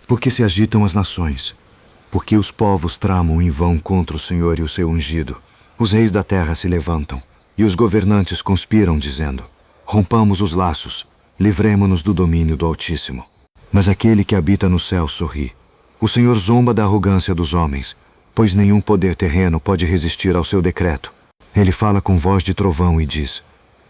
Porque se agitam as nações, porque os povos tramam em vão contra o Senhor e o seu ungido. Os reis da terra se levantam, e os governantes conspiram, dizendo: rompamos os laços, livremo-nos do domínio do Altíssimo. Mas aquele que habita no céu sorri. O Senhor zomba da arrogância dos homens, pois nenhum poder terreno pode resistir ao seu decreto. Ele fala com voz de trovão e diz: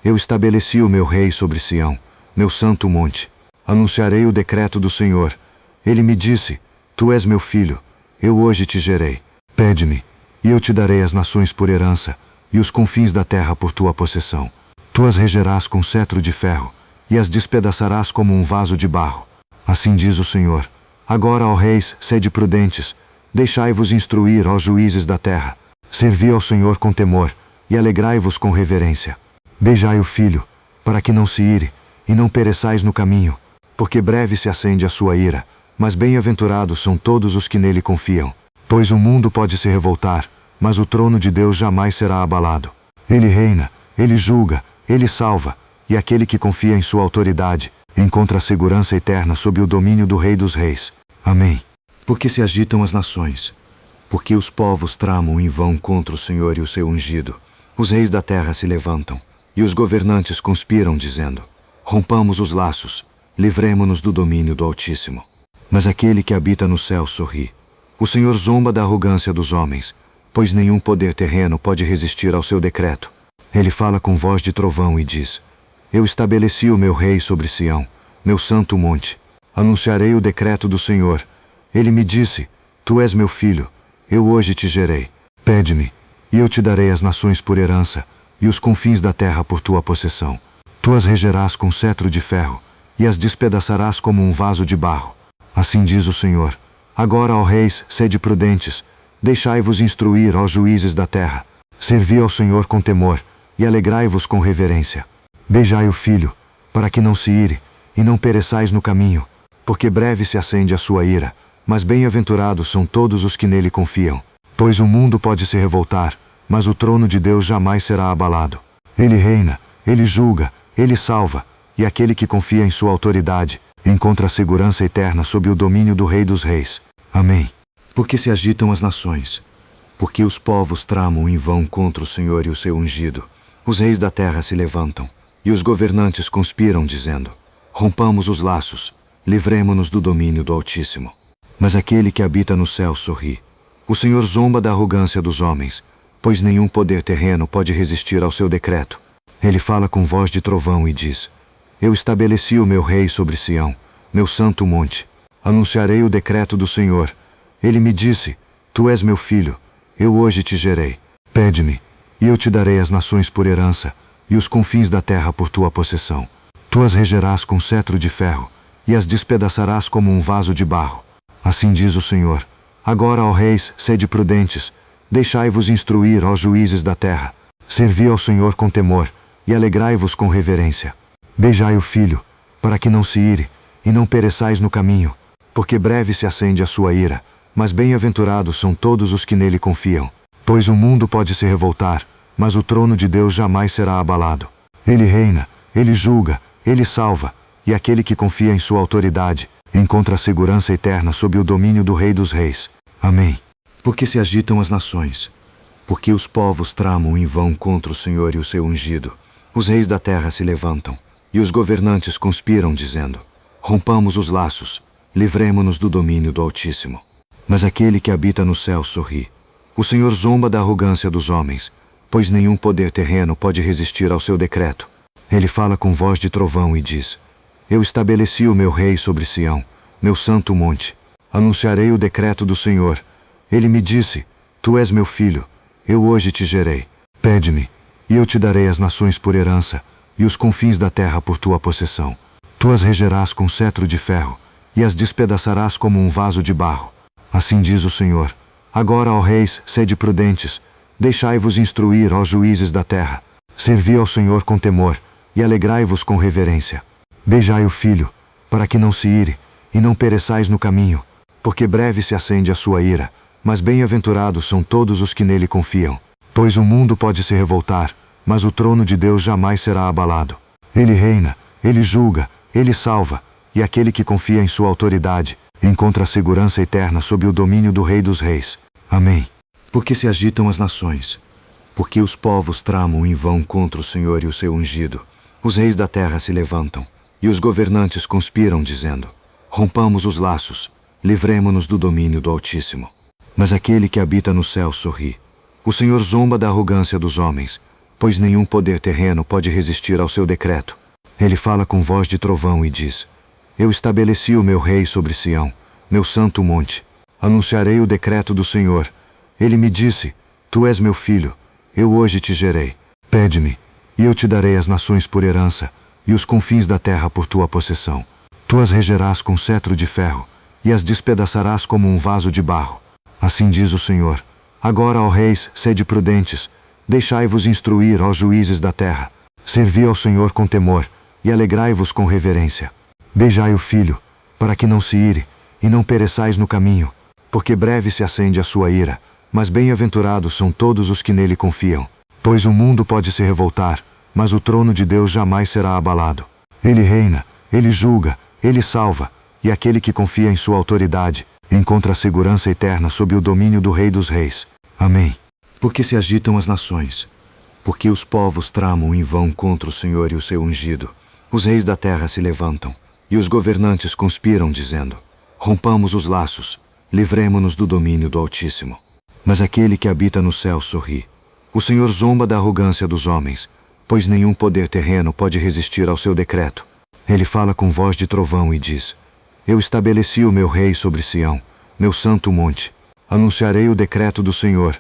eu estabeleci o meu rei sobre Sião, meu santo monte. Anunciarei o decreto do Senhor. Ele me disse: tu és meu filho, eu hoje te gerei. Pede-me, e eu te darei as nações por herança, e os confins da terra por tua possessão. Tu as regerás com cetro de ferro, e as despedaçarás como um vaso de barro. Assim diz o Senhor: agora, ó reis, sede prudentes, deixai-vos instruir, ó juízes da terra. Servi ao Senhor com temor, e alegrai-vos com reverência. Beijai o filho, para que não se ire, e não pereçais no caminho, porque breve se acende a sua ira, mas bem-aventurados são todos os que nele confiam. Pois o mundo pode se revoltar, mas o trono de Deus jamais será abalado. Ele reina, ele julga, ele salva, e aquele que confia em sua autoridade encontra a segurança eterna sob o domínio do Rei dos Reis. Amém. Porque se agitam as nações, porque os povos tramam em vão contra o Senhor e o seu ungido. Os reis da terra se levantam, e os governantes conspiram, dizendo: rompamos os laços, livremo-nos do domínio do Altíssimo. Mas aquele que habita no céu sorri. O Senhor zomba da arrogância dos homens, pois nenhum poder terreno pode resistir ao seu decreto. Ele fala com voz de trovão e diz: eu estabeleci o meu rei sobre Sião, meu santo monte. Anunciarei o decreto do Senhor. Ele me disse: tu és meu filho, eu hoje te gerei. Pede-me, e eu te darei as nações por herança, e os confins da terra por tua possessão. Tu as regerás com cetro de ferro, e as despedaçarás como um vaso de barro. Assim diz o Senhor: agora, ó reis, sede prudentes, deixai-vos instruir, ó juízes da terra. Servi ao Senhor com temor, e alegrai-vos com reverência. Beijai o filho, para que não se ire, e não pereçais no caminho, porque breve se acende a sua ira, mas bem-aventurados são todos os que nele confiam. Pois o mundo pode se revoltar, mas o trono de Deus jamais será abalado. Ele reina, ele julga, ele salva, e aquele que confia em sua autoridade encontra a segurança eterna sob o domínio do Rei dos Reis. Amém. Porque se agitam as nações, porque os povos tramam em vão contra o Senhor e o seu ungido. Os reis da terra se levantam, e os governantes conspiram, dizendo: rompamos os laços, livremo-nos do domínio do Altíssimo. Mas aquele que habita no céu sorri. O Senhor zomba da arrogância dos homens, pois nenhum poder terreno pode resistir ao seu decreto. Ele fala com voz de trovão e diz: eu estabeleci o meu rei sobre Sião, meu santo monte. Anunciarei o decreto do Senhor. Ele me disse: tu és meu filho, eu hoje te gerei. Pede-me, e eu te darei as nações por herança, e os confins da terra por tua possessão. Tu as regerás com cetro de ferro, e as despedaçarás como um vaso de barro. Assim diz o Senhor: agora, ó reis, sede prudentes, deixai-vos instruir, ó juízes da terra. Servi ao Senhor com temor, e alegrai-vos com reverência. Beijai o filho, para que não se ire, e não pereçais no caminho, porque breve se acende a sua ira, mas bem-aventurados são todos os que nele confiam. Pois o mundo pode se revoltar, mas o trono de Deus jamais será abalado. Ele reina, ele julga, ele salva, e aquele que confia em sua autoridade encontra a segurança eterna sob o domínio do Rei dos Reis. Amém. Porque se agitam as nações, porque os povos tramam em vão contra o Senhor e o seu ungido. Os reis da terra se levantam, e os governantes conspiram, dizendo: rompamos os laços, livremo-nos do domínio do Altíssimo. Mas aquele que habita no céu sorri. O Senhor zomba da arrogância dos homens, pois nenhum poder terreno pode resistir ao seu decreto. Ele fala com voz de trovão e diz: eu estabeleci o meu rei sobre Sião, meu santo monte. Anunciarei o decreto do Senhor. Ele me disse: tu és meu filho, eu hoje te gerei. Pede-me, e eu te darei as nações por herança, e os confins da terra por tua possessão. Tu as regerás com cetro de ferro, e as despedaçarás como um vaso de barro. Assim diz o Senhor: agora, ó reis, sede prudentes, deixai-vos instruir, ó juízes da terra. Servi ao Senhor com temor, e alegrai-vos com reverência. Beijai o filho, para que não se ire, e não pereçais no caminho, porque breve se acende a sua ira, mas bem-aventurados são todos os que nele confiam. Pois o mundo pode se revoltar, mas o trono de Deus jamais será abalado. Ele reina, ele julga, ele salva, e aquele que confia em sua autoridade encontra segurança eterna sob o domínio do Rei dos Reis. Amém. Porque se agitam as nações, porque os povos tramam em vão contra o Senhor e o seu ungido. Os reis da terra se levantam, e os governantes conspiram, dizendo: rompamos os laços, livremo-nos do domínio do Altíssimo. Mas aquele que habita no céu sorri. O Senhor zomba da arrogância dos homens, pois nenhum poder terreno pode resistir ao seu decreto. Ele fala com voz de trovão e diz: eu estabeleci o meu rei sobre Sião, meu santo monte. Anunciarei o decreto do Senhor. Ele me disse: tu és meu filho, eu hoje te gerei. Pede-me, e eu te darei as nações por herança, e os confins da terra por tua possessão. Tu as regerás com cetro de ferro, e as despedaçarás como um vaso de barro. Assim diz o Senhor. Agora, ó reis, sede prudentes, deixai-vos instruir, ó juízes da terra. Servi ao Senhor com temor, e alegrai-vos com reverência. Beijai o filho, para que não se ire, e não pereçais no caminho, porque breve se acende a sua ira, mas bem-aventurados são todos os que nele confiam. Pois o mundo pode se revoltar, mas o trono de Deus jamais será abalado. Ele reina, ele julga, ele salva, e aquele que confia em sua autoridade encontra segurança eterna sob o domínio do Rei dos Reis. Amém. Porque se agitam as nações, porque os povos tramam em vão contra o Senhor e o seu ungido. Os reis da terra se levantam, e os governantes conspiram, dizendo: rompamos os laços, livremo-nos do domínio do Altíssimo. Mas aquele que habita no céu sorri. O Senhor zomba da arrogância dos homens, pois nenhum poder terreno pode resistir ao seu decreto. Ele fala com voz de trovão e diz: eu estabeleci o meu rei sobre Sião, meu santo monte. Anunciarei o decreto do Senhor.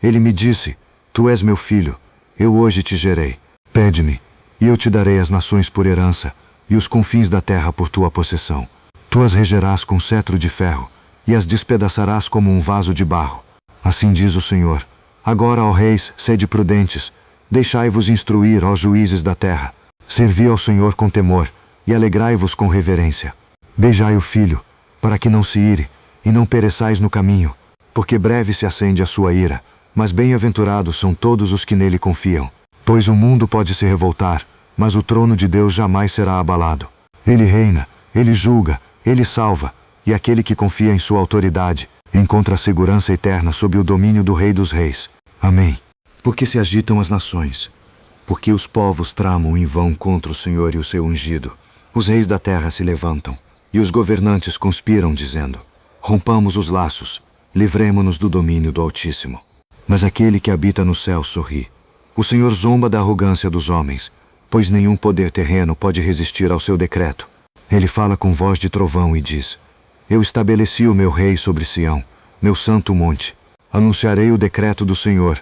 Ele me disse: tu és meu filho, eu hoje te gerei. Pede-me, e eu te darei as nações por herança, e os confins da terra por tua possessão. Tu as regerás com cetro de ferro, e as despedaçarás como um vaso de barro. Assim diz o Senhor. Agora, ó reis, sede prudentes, deixai-vos instruir, ó juízes da terra. Servi ao Senhor com temor, e alegrai-vos com reverência. Beijai o filho, para que não se ire, e não pereçais no caminho, porque breve se acende a sua ira, mas bem-aventurados são todos os que nele confiam. Pois o mundo pode se revoltar, mas o trono de Deus jamais será abalado. Ele reina, ele julga, ele salva, e aquele que confia em sua autoridade encontra segurança eterna sob o domínio do Rei dos Reis. Amém. Porque se agitam as nações, porque os povos tramam em vão contra o Senhor e o seu ungido. Os reis da terra se levantam, e os governantes conspiram, dizendo: rompamos os laços, livremo-nos do domínio do Altíssimo. Mas aquele que habita no céu sorri. O Senhor zomba da arrogância dos homens, pois nenhum poder terreno pode resistir ao seu decreto. Ele fala com voz de trovão e diz: eu estabeleci o meu rei sobre Sião, meu santo monte. Anunciarei o decreto do Senhor.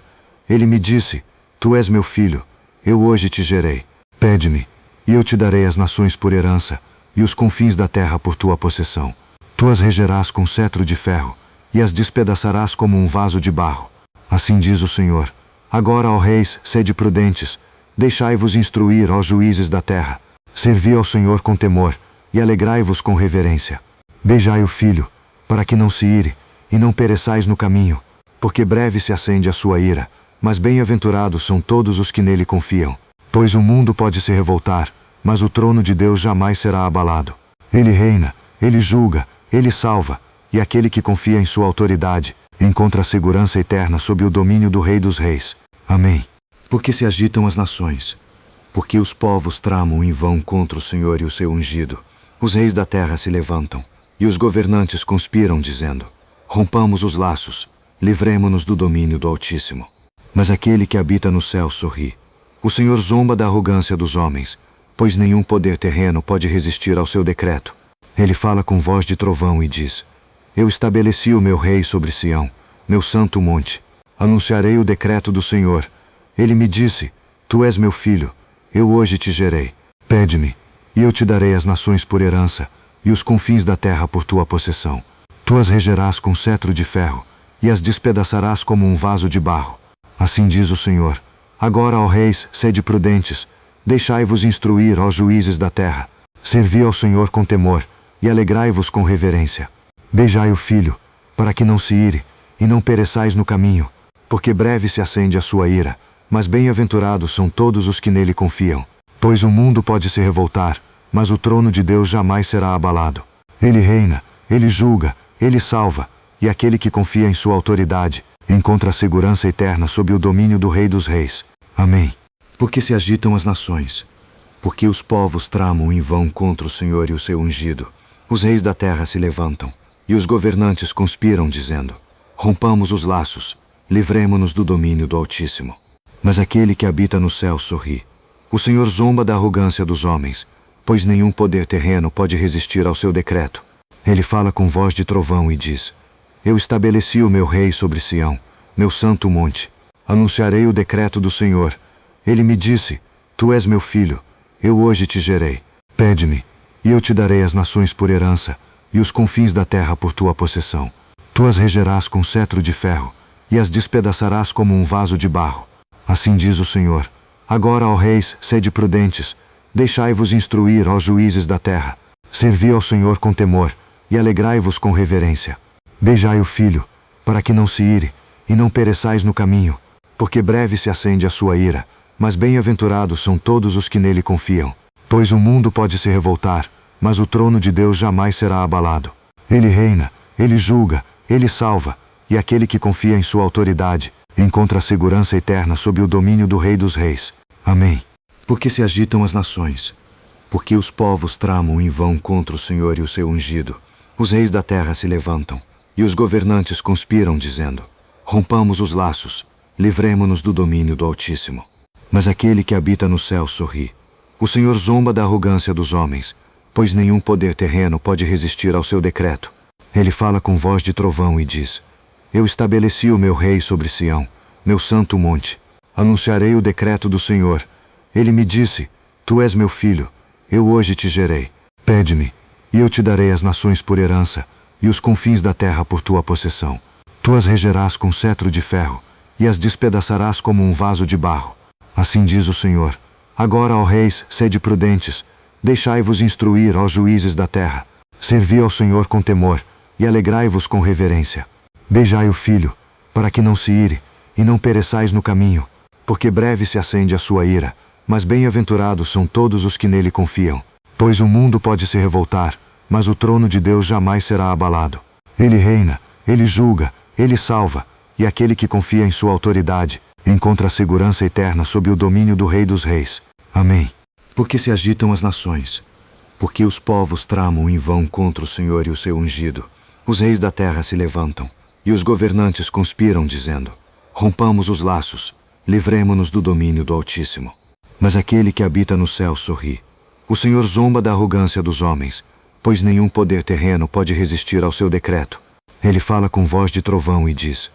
Ele me disse: tu és meu filho, eu hoje te gerei. Pede-me, e eu te darei as nações por herança, e os confins da terra por tua possessão. Tu as regerás com cetro de ferro, e as despedaçarás como um vaso de barro. Assim diz o Senhor. Agora, ó reis, sede prudentes, deixai-vos instruir, ó juízes da terra. Servi ao Senhor com temor, e alegrai-vos com reverência. Beijai o filho, para que não se ire, e não pereçais no caminho, porque breve se acende a sua ira, mas bem-aventurados são todos os que nele confiam. Pois o mundo pode se revoltar, mas o trono de Deus jamais será abalado. Ele reina, ele julga, ele salva, e aquele que confia em sua autoridade encontra segurança eterna sob o domínio do Rei dos Reis. Amém. Porque se agitam as nações, porque os povos tramam em vão contra o Senhor e o seu ungido. Os reis da terra se levantam, e os governantes conspiram, dizendo: rompamos os laços, livremo-nos do domínio do Altíssimo. Mas aquele que habita no céu sorri. O Senhor zomba da arrogância dos homens, pois nenhum poder terreno pode resistir ao seu decreto. Ele fala com voz de trovão e diz: eu estabeleci o meu rei sobre Sião, meu santo monte. Anunciarei o decreto do Senhor. Ele me disse: tu és meu filho, eu hoje te gerei. Pede-me, e eu te darei as nações por herança, e os confins da terra por tua possessão. Tu as regerás com cetro de ferro, e as despedaçarás como um vaso de barro. Assim diz o Senhor. Agora, ó reis, sede prudentes, deixai-vos instruir, ó juízes da terra. Servi ao Senhor com temor, e alegrai-vos com reverência. Beijai o filho, para que não se ire, e não pereçais no caminho, porque breve se acende a sua ira, mas bem-aventurados são todos os que nele confiam. Pois o mundo pode se revoltar, mas o trono de Deus jamais será abalado. Ele reina, ele julga, ele salva, e aquele que confia em sua autoridade encontra a segurança eterna sob o domínio do Rei dos Reis. Amém. Porque se agitam as nações, porque os povos tramam em vão contra o Senhor e o seu ungido. Os reis da terra se levantam, e os governantes conspiram, dizendo: rompamos os laços, livremo-nos do domínio do Altíssimo. Mas aquele que habita no céu sorri. O Senhor zomba da arrogância dos homens, pois nenhum poder terreno pode resistir ao seu decreto. Ele fala com voz de trovão e diz: eu estabeleci o meu rei sobre Sião, meu santo monte. Anunciarei o decreto do Senhor. Ele me disse: tu és meu filho, eu hoje te gerei. Pede-me, e eu te darei as nações por herança, e os confins da terra por tua possessão. Tu as regerás com cetro de ferro, e as despedaçarás como um vaso de barro. Assim diz o Senhor: agora, ó reis, sede prudentes, deixai-vos instruir, ó juízes da terra. Servi ao Senhor com temor, e alegrai-vos com reverência. Beijai o filho, para que não se ire, e não pereçais no caminho, porque breve se acende a sua ira, mas bem-aventurados são todos os que nele confiam. Pois o mundo pode se revoltar, mas o trono de Deus jamais será abalado. Ele reina, ele julga, ele salva, e aquele que confia em sua autoridade encontra a segurança eterna sob o domínio do Rei dos Reis. Amém. Porque se agitam as nações, porque os povos tramam em vão contra o Senhor e o seu ungido. Os reis da terra se levantam, e os governantes conspiram, dizendo: rompamos os laços, livremo-nos do domínio do Altíssimo. Mas aquele que habita no céu sorri. O Senhor zomba da arrogância dos homens, pois nenhum poder terreno pode resistir ao seu decreto. Ele fala com voz de trovão e diz: eu estabeleci o meu rei sobre Sião, meu santo monte. Anunciarei o decreto do Senhor. Ele me disse: tu és meu filho, eu hoje te gerei. Pede-me, e eu te darei as nações por herança, e os confins da terra por tua possessão. Tu as regerás com cetro de ferro, e as despedaçarás como um vaso de barro. Assim diz o Senhor: agora, ó reis, sede prudentes, deixai-vos instruir, ó juízes da terra. Servi ao Senhor com temor, e alegrai-vos com reverência. Beijai o filho, para que não se ire, e não pereçais no caminho, porque breve se acende a sua ira, mas bem-aventurados são todos os que nele confiam. Pois o mundo pode se revoltar, mas o trono de Deus jamais será abalado. Ele reina, ele julga, ele salva, e aquele que confia em sua autoridade encontra a segurança eterna sob o domínio do Rei dos Reis. Amém. Porque se agitam as nações, porque os povos tramam em vão contra o Senhor e o seu ungido. Os reis da terra se levantam, e os governantes conspiram, dizendo: rompamos os laços, livremo-nos do domínio do Altíssimo. Mas aquele que habita no céu sorri. O Senhor zomba da arrogância dos homens, pois nenhum poder terreno pode resistir ao seu decreto. Ele fala com voz de trovão e diz: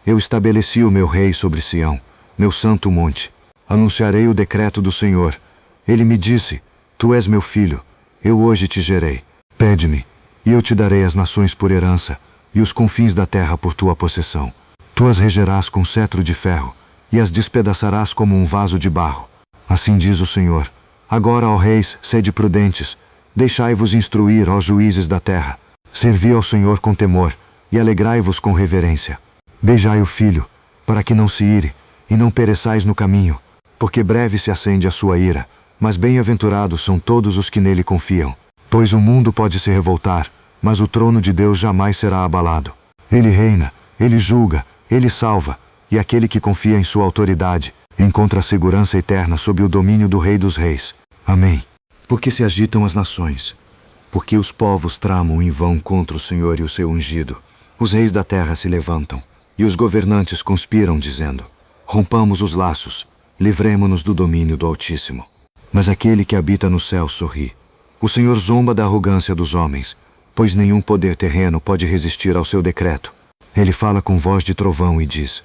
eu estabeleci o meu rei sobre Sião, meu santo monte. Anunciarei o decreto do Senhor. Ele me disse: tu és meu filho, eu hoje te gerei. Pede-me, e eu te darei as nações por herança, e os confins da terra por tua possessão. Tu as regerás com cetro de ferro, e as despedaçarás como um vaso de barro. Assim diz o Senhor: agora, ó reis, sede prudentes, deixai-vos instruir, ó juízes da terra. Servi ao Senhor com temor, e alegrai-vos com reverência. Beijai o filho, para que não se ire, e não pereçais no caminho, porque breve se acende a sua ira, mas bem-aventurados são todos os que nele confiam. Pois o mundo pode se revoltar, mas o trono de Deus jamais será abalado. Ele reina, ele julga, ele salva, e aquele que confia em sua autoridade encontra a segurança eterna sob o domínio do Rei dos Reis. Amém. Porque se agitam as nações, porque os povos tramam em vão contra o Senhor e o seu ungido. Os reis da terra se levantam, e os governantes conspiram, dizendo: rompamos os laços, livremo-nos do domínio do Altíssimo. Mas aquele que habita no céu sorri. O Senhor zomba da arrogância dos homens, pois nenhum poder terreno pode resistir ao seu decreto. Ele fala com voz de trovão e diz: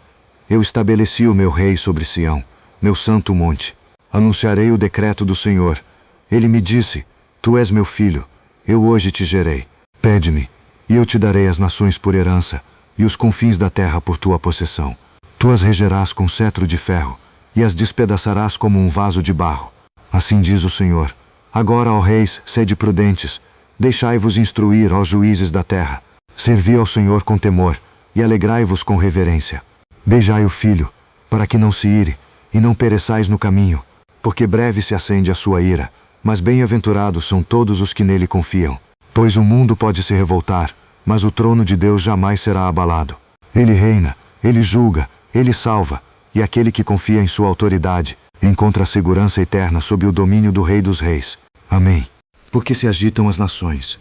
eu estabeleci o meu rei sobre Sião, meu santo monte. Anunciarei o decreto do Senhor. Ele me disse: tu és meu filho, eu hoje te gerei. Pede-me, e eu te darei as nações por herança, e os confins da terra por tua possessão. Tu as regerás com cetro de ferro, e as despedaçarás como um vaso de barro. Assim diz o Senhor: agora, ó reis, sede prudentes, deixai-vos instruir, ó juízes da terra. Servi ao Senhor com temor, e alegrai-vos com reverência. Beijai o filho, para que não se ire, e não pereçais no caminho, porque breve se acende a sua ira, mas bem-aventurados são todos os que nele confiam. Pois o mundo pode se revoltar, mas o trono de Deus jamais será abalado. Ele reina, ele julga, ele salva, e aquele que confia em sua autoridade encontra a segurança eterna sob o domínio do Rei dos Reis. Amém. Porque se agitam as nações,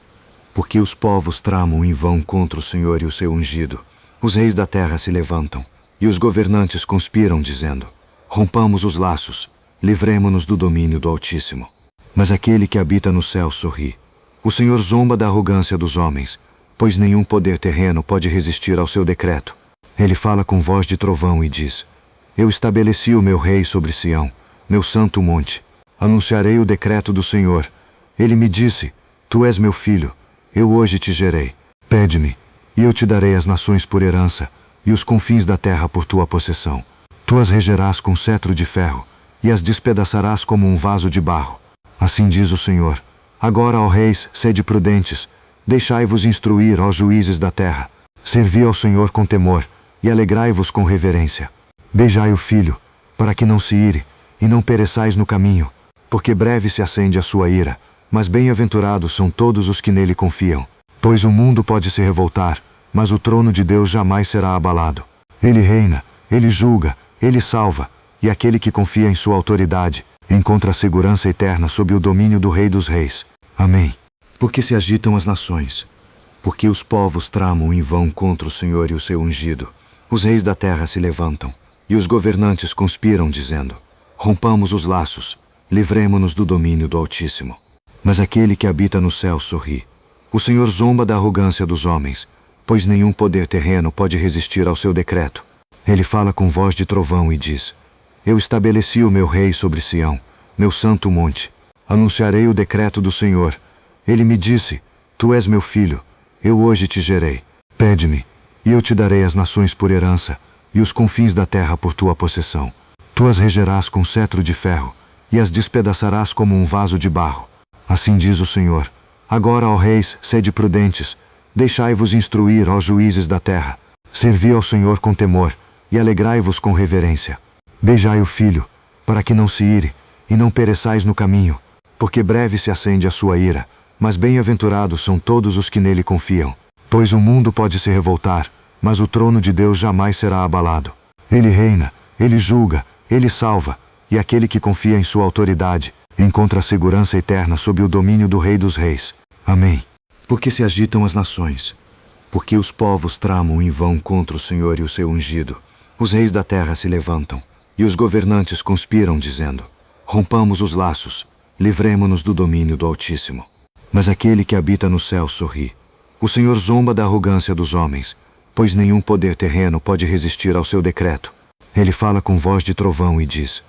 porque os povos tramam em vão contra o Senhor e o seu ungido. Os reis da terra se levantam, e os governantes conspiram, dizendo: rompamos os laços, livremo-nos do domínio do Altíssimo. Mas aquele que habita no céu sorri. O Senhor zomba da arrogância dos homens, pois nenhum poder terreno pode resistir ao seu decreto. Ele fala com voz de trovão e diz: eu estabeleci o meu rei sobre Sião, meu santo monte. Anunciarei o decreto do Senhor. Ele me disse: tu és meu filho, eu hoje te gerei. Pede-me, e eu te darei as nações por herança, e os confins da terra por tua possessão. Tu as regerás com cetro de ferro, e as despedaçarás como um vaso de barro. Assim diz o Senhor. Agora, ó reis, sede prudentes, deixai-vos instruir, ó juízes da terra. Servi ao Senhor com temor, e alegrai-vos com reverência. Beijai o filho, para que não se ire, e não pereçais no caminho, porque breve se acende a sua ira, mas bem-aventurados são todos os que nele confiam. Pois o mundo pode se revoltar, mas o trono de Deus jamais será abalado. Ele reina, ele julga, ele salva, e aquele que confia em sua autoridade encontra a segurança eterna sob o domínio do Rei dos Reis. Amém. Porque se agitam as nações, porque os povos tramam em vão contra o Senhor e o seu ungido. Os reis da terra se levantam, e os governantes conspiram, dizendo: rompamos os laços, livremo-nos do domínio do Altíssimo. Mas aquele que habita no céu sorri. O Senhor zomba da arrogância dos homens, pois nenhum poder terreno pode resistir ao seu decreto. Ele fala com voz de trovão e diz: eu estabeleci o meu rei sobre Sião, meu santo monte. Anunciarei o decreto do Senhor. Ele me disse: tu és meu filho, eu hoje te gerei. Pede-me, e eu te darei as nações por herança, e os confins da terra por tua possessão. Tu as regerás com cetro de ferro, e as despedaçarás como um vaso de barro. Assim diz o Senhor. Agora, ó reis, sede prudentes, deixai-vos instruir, ó juízes da terra. Servi ao Senhor com temor, e alegrai-vos com reverência. Beijai o filho, para que não se ire, e não pereçais no caminho, porque breve se acende a sua ira, mas bem-aventurados são todos os que nele confiam. Pois o mundo pode se revoltar, mas o trono de Deus jamais será abalado. Ele reina, ele julga, ele salva, e aquele que confia em sua autoridade encontra a segurança eterna sob o domínio do Rei dos Reis. Amém. Porque se agitam as nações, porque os povos tramam em vão contra o Senhor e o seu ungido. Os reis da terra se levantam, e os governantes conspiram, dizendo: rompamos os laços, livremo-nos do domínio do Altíssimo. Mas aquele que habita no céu sorri. O Senhor zomba da arrogância dos homens, pois nenhum poder terreno pode resistir ao seu decreto. Ele fala com voz de trovão e diz: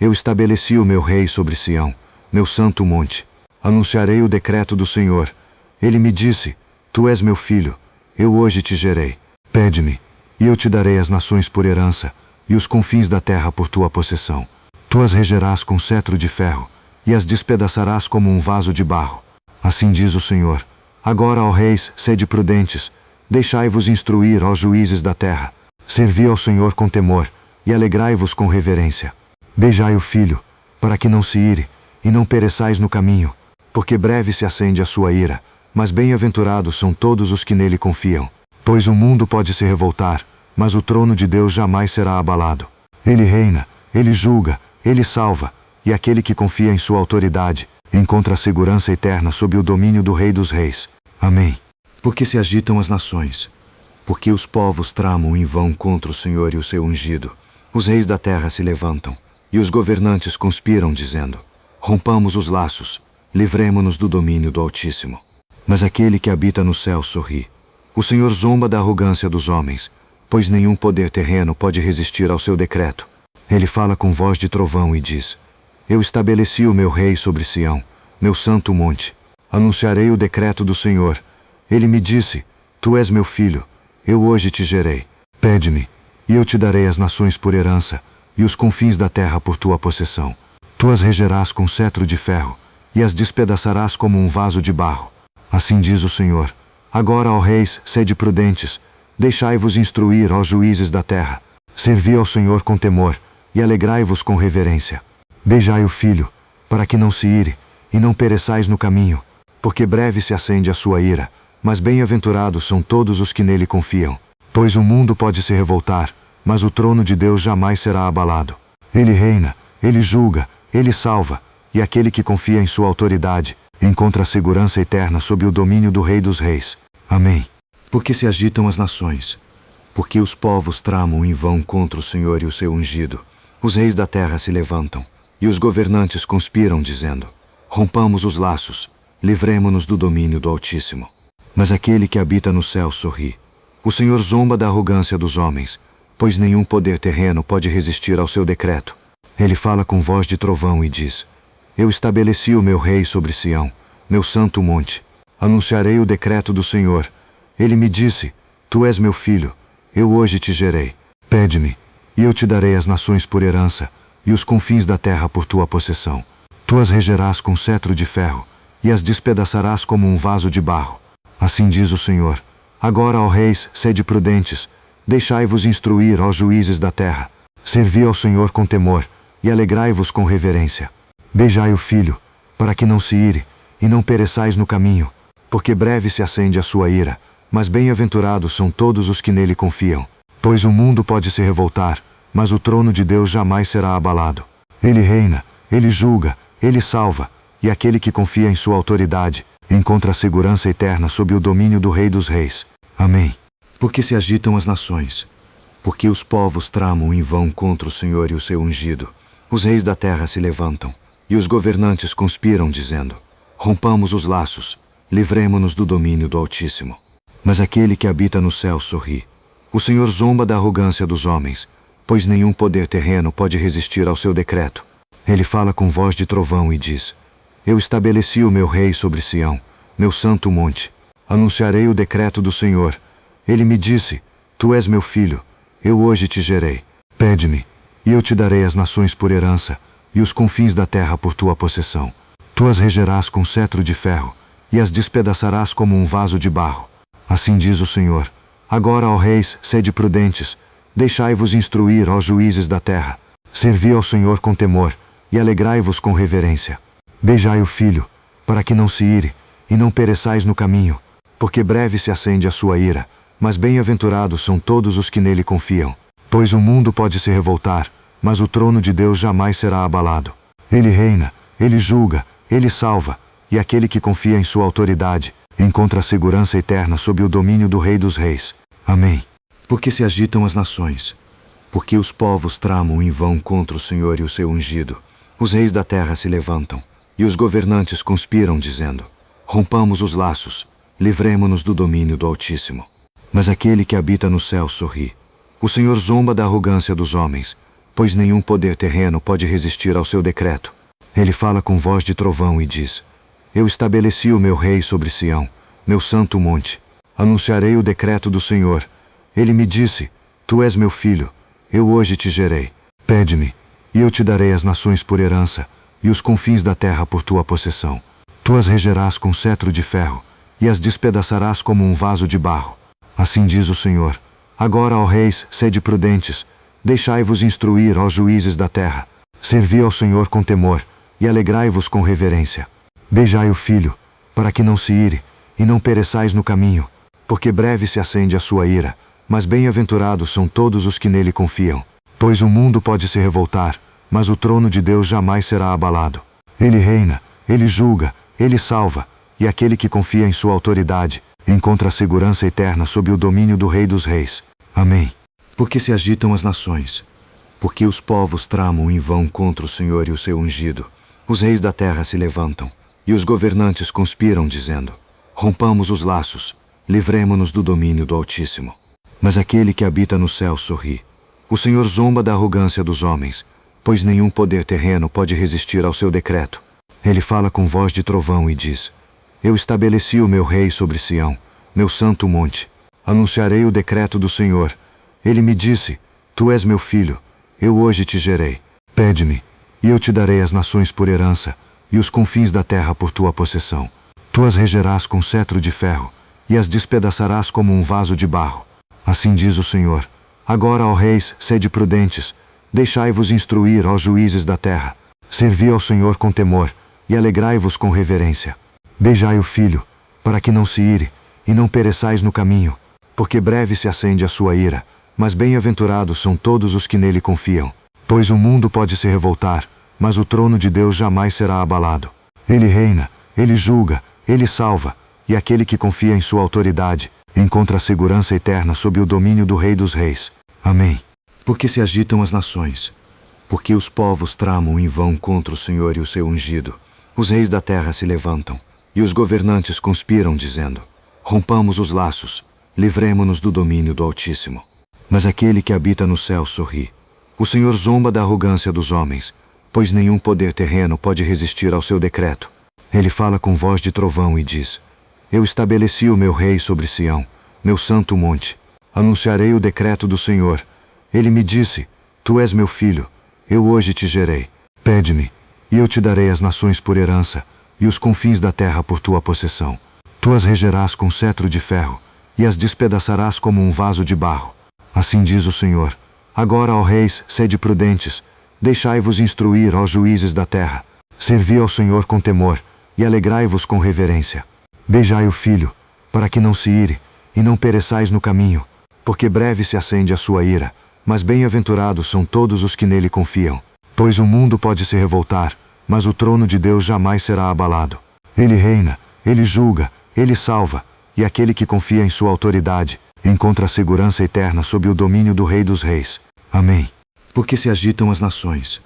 eu estabeleci o meu rei sobre Sião, meu santo monte. Anunciarei o decreto do Senhor. Ele me disse: tu és meu filho, eu hoje te gerei. Pede-me, e eu te darei as nações por herança, e os confins da terra por tua possessão. Tu as regerás com cetro de ferro, e as despedaçarás como um vaso de barro. Assim diz o Senhor. Agora, ó reis, sede prudentes, deixai-vos instruir, ó juízes da terra. Servi ao Senhor com temor, e alegrai-vos com reverência. Beijai o filho, para que não se ire, e não pereçais no caminho, porque breve se acende a sua ira, mas bem-aventurados são todos os que nele confiam. Pois o mundo pode se revoltar, mas o trono de Deus jamais será abalado. Ele reina, ele julga, ele salva, e aquele que confia em sua autoridade encontra a segurança eterna sob o domínio do Rei dos Reis. Amém. Porque se agitam as nações, porque os povos tramam em vão contra o Senhor e o seu ungido. Os reis da terra se levantam, e os governantes conspiram, dizendo: rompamos os laços, livremo-nos do domínio do Altíssimo. Mas aquele que habita no céu sorri. O Senhor zomba da arrogância dos homens, pois nenhum poder terreno pode resistir ao seu decreto. Ele fala com voz de trovão e diz: eu estabeleci o meu rei sobre Sião, meu santo monte. Anunciarei o decreto do Senhor. Ele me disse: tu és meu filho, eu hoje te gerei. Pede-me, e eu te darei as nações por herança, e os confins da terra por tua possessão. Tu as regerás com cetro de ferro, e as despedaçarás como um vaso de barro. Assim diz o Senhor. Agora, ó reis, sede prudentes, deixai-vos instruir, ó juízes da terra. Servi ao Senhor com temor, e alegrai-vos com reverência. Beijai o filho, para que não se ire, e não pereçais no caminho, porque breve se acende a sua ira, mas bem-aventurados são todos os que nele confiam. Pois o mundo pode se revoltar, mas o trono de Deus jamais será abalado. Ele reina, ele julga, ele salva, e aquele que confia em sua autoridade encontra segurança eterna sob o domínio do Rei dos Reis. Amém. Porque se agitam as nações, porque os povos tramam em vão contra o Senhor e o seu ungido. Os reis da terra se levantam, e os governantes conspiram, dizendo: rompamos os laços, livremo-nos do domínio do Altíssimo. Mas aquele que habita no céu sorri. O Senhor zomba da arrogância dos homens, pois nenhum poder terreno pode resistir ao seu decreto. Ele fala com voz de trovão e diz: eu estabeleci o meu rei sobre Sião, meu santo monte. Anunciarei o decreto do Senhor. Ele me disse: tu és meu filho, eu hoje te gerei. Pede-me, e eu te darei as nações por herança, e os confins da terra por tua possessão. Tu as regerás com cetro de ferro, e as despedaçarás como um vaso de barro. Assim diz o Senhor: agora, ó reis, sede prudentes, deixai-vos instruir, ó juízes da terra. Servi ao Senhor com temor, e alegrai-vos com reverência. Beijai o filho, para que não se ire, e não pereçais no caminho, porque breve se acende a sua ira, mas bem-aventurados são todos os que nele confiam. Pois o mundo pode se revoltar, mas o trono de Deus jamais será abalado. Ele reina, ele julga, ele salva, e aquele que confia em sua autoridade encontra segurança eterna sob o domínio do Rei dos Reis. Amém. Porque se agitam as nações, porque os povos tramam em vão contra o Senhor e o seu ungido. Os reis da terra se levantam, e os governantes conspiram, dizendo: rompamos os laços, livremo-nos do domínio do Altíssimo. Mas aquele que habita no céu sorri. O Senhor zomba da arrogância dos homens, pois nenhum poder terreno pode resistir ao seu decreto. Ele fala com voz de trovão e diz: eu estabeleci o meu rei sobre Sião, meu santo monte. Anunciarei o decreto do Senhor. Ele me disse: tu és meu filho, eu hoje te gerei. Pede-me, e eu te darei as nações por herança, e os confins da terra por tua possessão. Tu as regerás com cetro de ferro, e as despedaçarás como um vaso de barro. Assim diz o Senhor: agora, ó reis, sede prudentes, deixai-vos instruir, ó juízes da terra. Servi ao Senhor com temor, e alegrai-vos com reverência. Beijai o filho, para que não se ire, e não pereçais no caminho, porque breve se acende a sua ira, mas bem-aventurados são todos os que nele confiam. Pois o mundo pode se revoltar, mas o trono de Deus jamais será abalado. Ele reina, ele julga, ele salva, e aquele que confia em sua autoridade encontra segurança eterna sob o domínio do Rei dos Reis. Amém. Porque se agitam as nações, porque os povos tramam em vão contra o Senhor e o seu ungido. Os reis da terra se levantam, e os governantes conspiram, dizendo: rompamos os laços, livremo-nos do domínio do Altíssimo. Mas aquele que habita no céu sorri. O Senhor zomba da arrogância dos homens, pois nenhum poder terreno pode resistir ao seu decreto. Ele fala com voz de trovão e diz: eu estabeleci o meu rei sobre Sião, meu santo monte. Anunciarei o decreto do Senhor. Ele me disse: tu és meu filho, eu hoje te gerei. Pede-me, e eu te darei as nações por herança, e os confins da terra por tua possessão. Tu as regerás com cetro de ferro, e as despedaçarás como um vaso de barro. Assim diz o Senhor: agora, ó reis, sede prudentes, deixai-vos instruir, ó juízes da terra. Servi ao Senhor com temor, e alegrai-vos com reverência. Beijai o filho, para que não se ire, e não pereçais no caminho, porque breve se acende a sua ira, mas bem-aventurados são todos os que nele confiam. Pois o mundo pode se revoltar, mas o trono de Deus jamais será abalado. Ele reina, ele julga, ele salva, e aquele que confia em sua autoridade encontra segurança eterna sob o domínio do Rei dos Reis. Amém. Porque se agitam as nações, porque os povos tramam em vão contra o Senhor e o seu ungido. Os reis da terra se levantam, e os governantes conspiram, dizendo: rompamos os laços, livremo-nos do domínio do Altíssimo. Mas aquele que habita no céu sorri. O Senhor zomba da arrogância dos homens, pois nenhum poder terreno pode resistir ao seu decreto. Ele fala com voz de trovão e diz: eu estabeleci o meu rei sobre Sião, meu santo monte. Anunciarei o decreto do Senhor. Ele me disse: tu és meu filho, eu hoje te gerei. Pede-me, e eu te darei as nações por herança, e os confins da terra por tua possessão. Tu as regerás com cetro de ferro, e as despedaçarás como um vaso de barro. Assim diz o Senhor: agora, ó reis, sede prudentes, deixai-vos instruir, ó juízes da terra. Servi ao Senhor com temor, e alegrai-vos com reverência. Beijai o filho, para que não se ire, e não pereçais no caminho, porque breve se acende a sua ira, mas bem-aventurados são todos os que nele confiam. Pois o mundo pode se revoltar, mas o trono de Deus jamais será abalado. Ele reina, ele julga, ele salva, e aquele que confia em sua autoridade encontra a segurança eterna sob o domínio do Rei dos Reis. Amém. Porque se agitam as nações, porque os povos tramam em vão contra o Senhor e o seu ungido. Os reis da terra se levantam, e os governantes conspiram, dizendo: rompamos os laços, livremo-nos do domínio do Altíssimo. Mas aquele que habita no céu sorri. O Senhor zomba da arrogância dos homens, pois nenhum poder terreno pode resistir ao seu decreto. Ele fala com voz de trovão e diz: eu estabeleci o meu rei sobre Sião, meu santo monte. Anunciarei o decreto do Senhor. Ele me disse: tu és meu filho, eu hoje te gerei. Pede-me, e eu te darei as nações por herança, e os confins da terra por tua possessão. Tu as regerás com cetro de ferro, e as despedaçarás como um vaso de barro. Assim diz o Senhor. Agora, ó reis, sede prudentes, deixai-vos instruir, ó juízes da terra. Servi ao Senhor com temor, e alegrai-vos com reverência. Beijai o filho, para que não se ire, e não pereçais no caminho, porque breve se acende a sua ira, mas bem-aventurados são todos os que nele confiam. Pois o mundo pode se revoltar, mas o trono de Deus jamais será abalado. Ele reina, ele julga, ele salva, e aquele que confia em sua autoridade encontra a segurança eterna sob o domínio do Rei dos Reis. Amém. Porque se agitam as nações,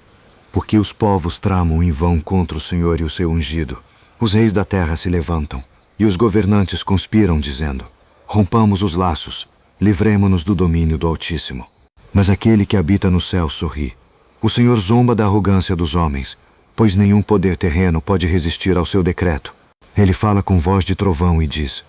porque os povos tramam em vão contra o Senhor e o seu ungido. Os reis da terra se levantam, e os governantes conspiram, dizendo: rompamos os laços, livremo-nos do domínio do Altíssimo. Mas aquele que habita no céu sorri. O Senhor zomba da arrogância dos homens, pois nenhum poder terreno pode resistir ao seu decreto. Ele fala com voz de trovão e diz: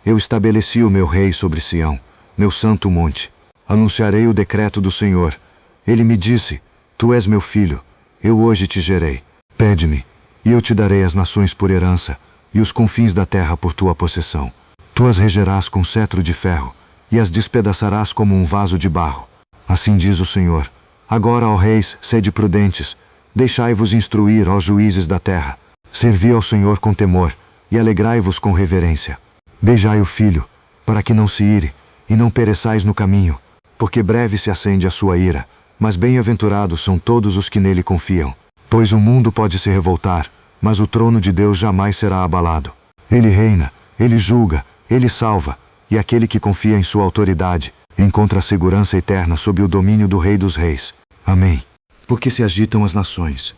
eu estabeleci o meu rei sobre Sião, meu santo monte. Anunciarei o decreto do Senhor. Ele me disse: tu és meu filho, eu hoje te gerei. Pede-me, e eu te darei as nações por herança, e os confins da terra por tua possessão. Tu as regerás com cetro de ferro, e as despedaçarás como um vaso de barro. Assim diz o Senhor. Agora, ó reis, sede prudentes, deixai-vos instruir, ó juízes da terra. Servi ao Senhor com temor, e alegrai-vos com reverência. Beijai o filho, para que não se ire, e não pereçais no caminho, porque breve se acende a sua ira, mas bem-aventurados são todos os que nele confiam. Pois o mundo pode se revoltar, mas o trono de Deus jamais será abalado. Ele reina, ele julga, ele salva, e aquele que confia em sua autoridade encontra a segurança eterna sob o domínio do Rei dos Reis. Amém. Porque se agitam as nações,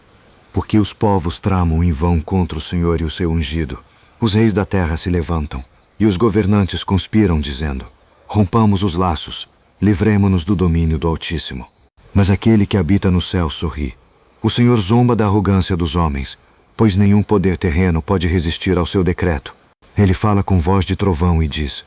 porque os povos tramam em vão contra o Senhor e o seu ungido. Os reis da terra se levantam, e os governantes conspiram, dizendo: rompamos os laços, livremo-nos do domínio do Altíssimo. Mas aquele que habita no céu sorri. O Senhor zomba da arrogância dos homens, pois nenhum poder terreno pode resistir ao seu decreto. Ele fala com voz de trovão e diz: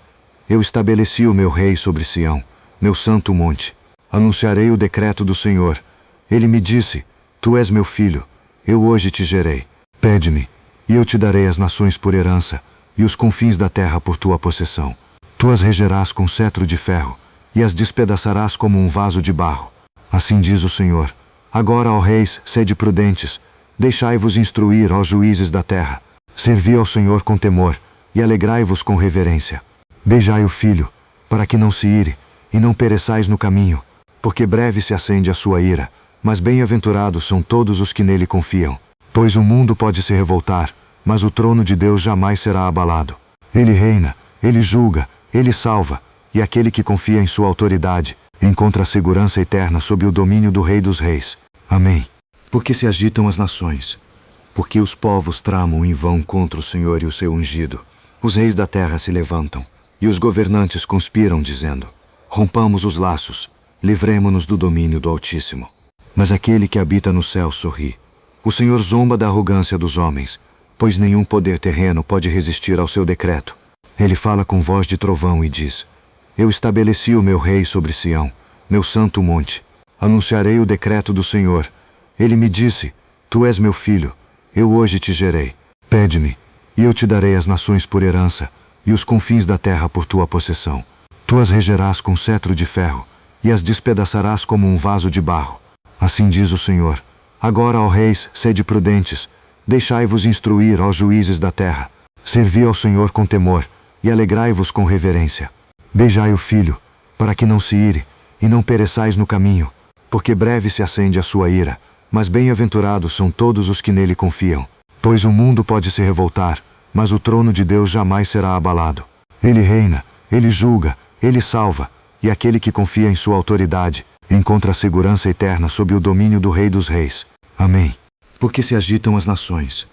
eu estabeleci o meu rei sobre Sião, meu santo monte. Anunciarei o decreto do Senhor. Ele me disse: tu és meu filho, eu hoje te gerei. Pede-me, e eu te darei as nações por herança, e os confins da terra por tua possessão. Tu as regerás com cetro de ferro, e as despedaçarás como um vaso de barro. Assim diz o Senhor. Agora, ó reis, sede prudentes, deixai-vos instruir, ó juízes da terra. Servi ao Senhor com temor, e alegrai-vos com reverência. Beijai o filho, para que não se ire, e não pereçais no caminho, porque breve se acende a sua ira, mas bem-aventurados são todos os que nele confiam. Pois o mundo pode se revoltar, mas o trono de Deus jamais será abalado. Ele reina, ele julga, ele salva, e aquele que confia em sua autoridade encontra a segurança eterna sob o domínio do Rei dos Reis. Amém. Porque se agitam as nações, porque os povos tramam em vão contra o Senhor e o seu ungido. Os reis da terra se levantam, e os governantes conspiram, dizendo: rompamos os laços, livremo-nos do domínio do Altíssimo. Mas aquele que habita no céu sorri. O Senhor zomba da arrogância dos homens, pois nenhum poder terreno pode resistir ao seu decreto. Ele fala com voz de trovão e diz: eu estabeleci o meu rei sobre Sião, meu santo monte. Anunciarei o decreto do Senhor. Ele me disse: tu és meu filho, eu hoje te gerei. Pede-me, e eu te darei as nações por herança, e os confins da terra por tua possessão. Tu as regerás com cetro de ferro, e as despedaçarás como um vaso de barro. Assim diz o Senhor. Agora, ó reis, sede prudentes, deixai-vos instruir, ó juízes da terra. Servi ao Senhor com temor, e alegrai-vos com reverência. Beijai o filho, para que não se ire, e não pereçais no caminho, porque breve se acende a sua ira, mas bem-aventurados são todos os que nele confiam. Pois o mundo pode se revoltar, mas o trono de Deus jamais será abalado. Ele reina, ele julga, ele salva, e aquele que confia em sua autoridade encontra segurança eterna sob o domínio do Rei dos Reis. Amém. Porque se agitam as nações,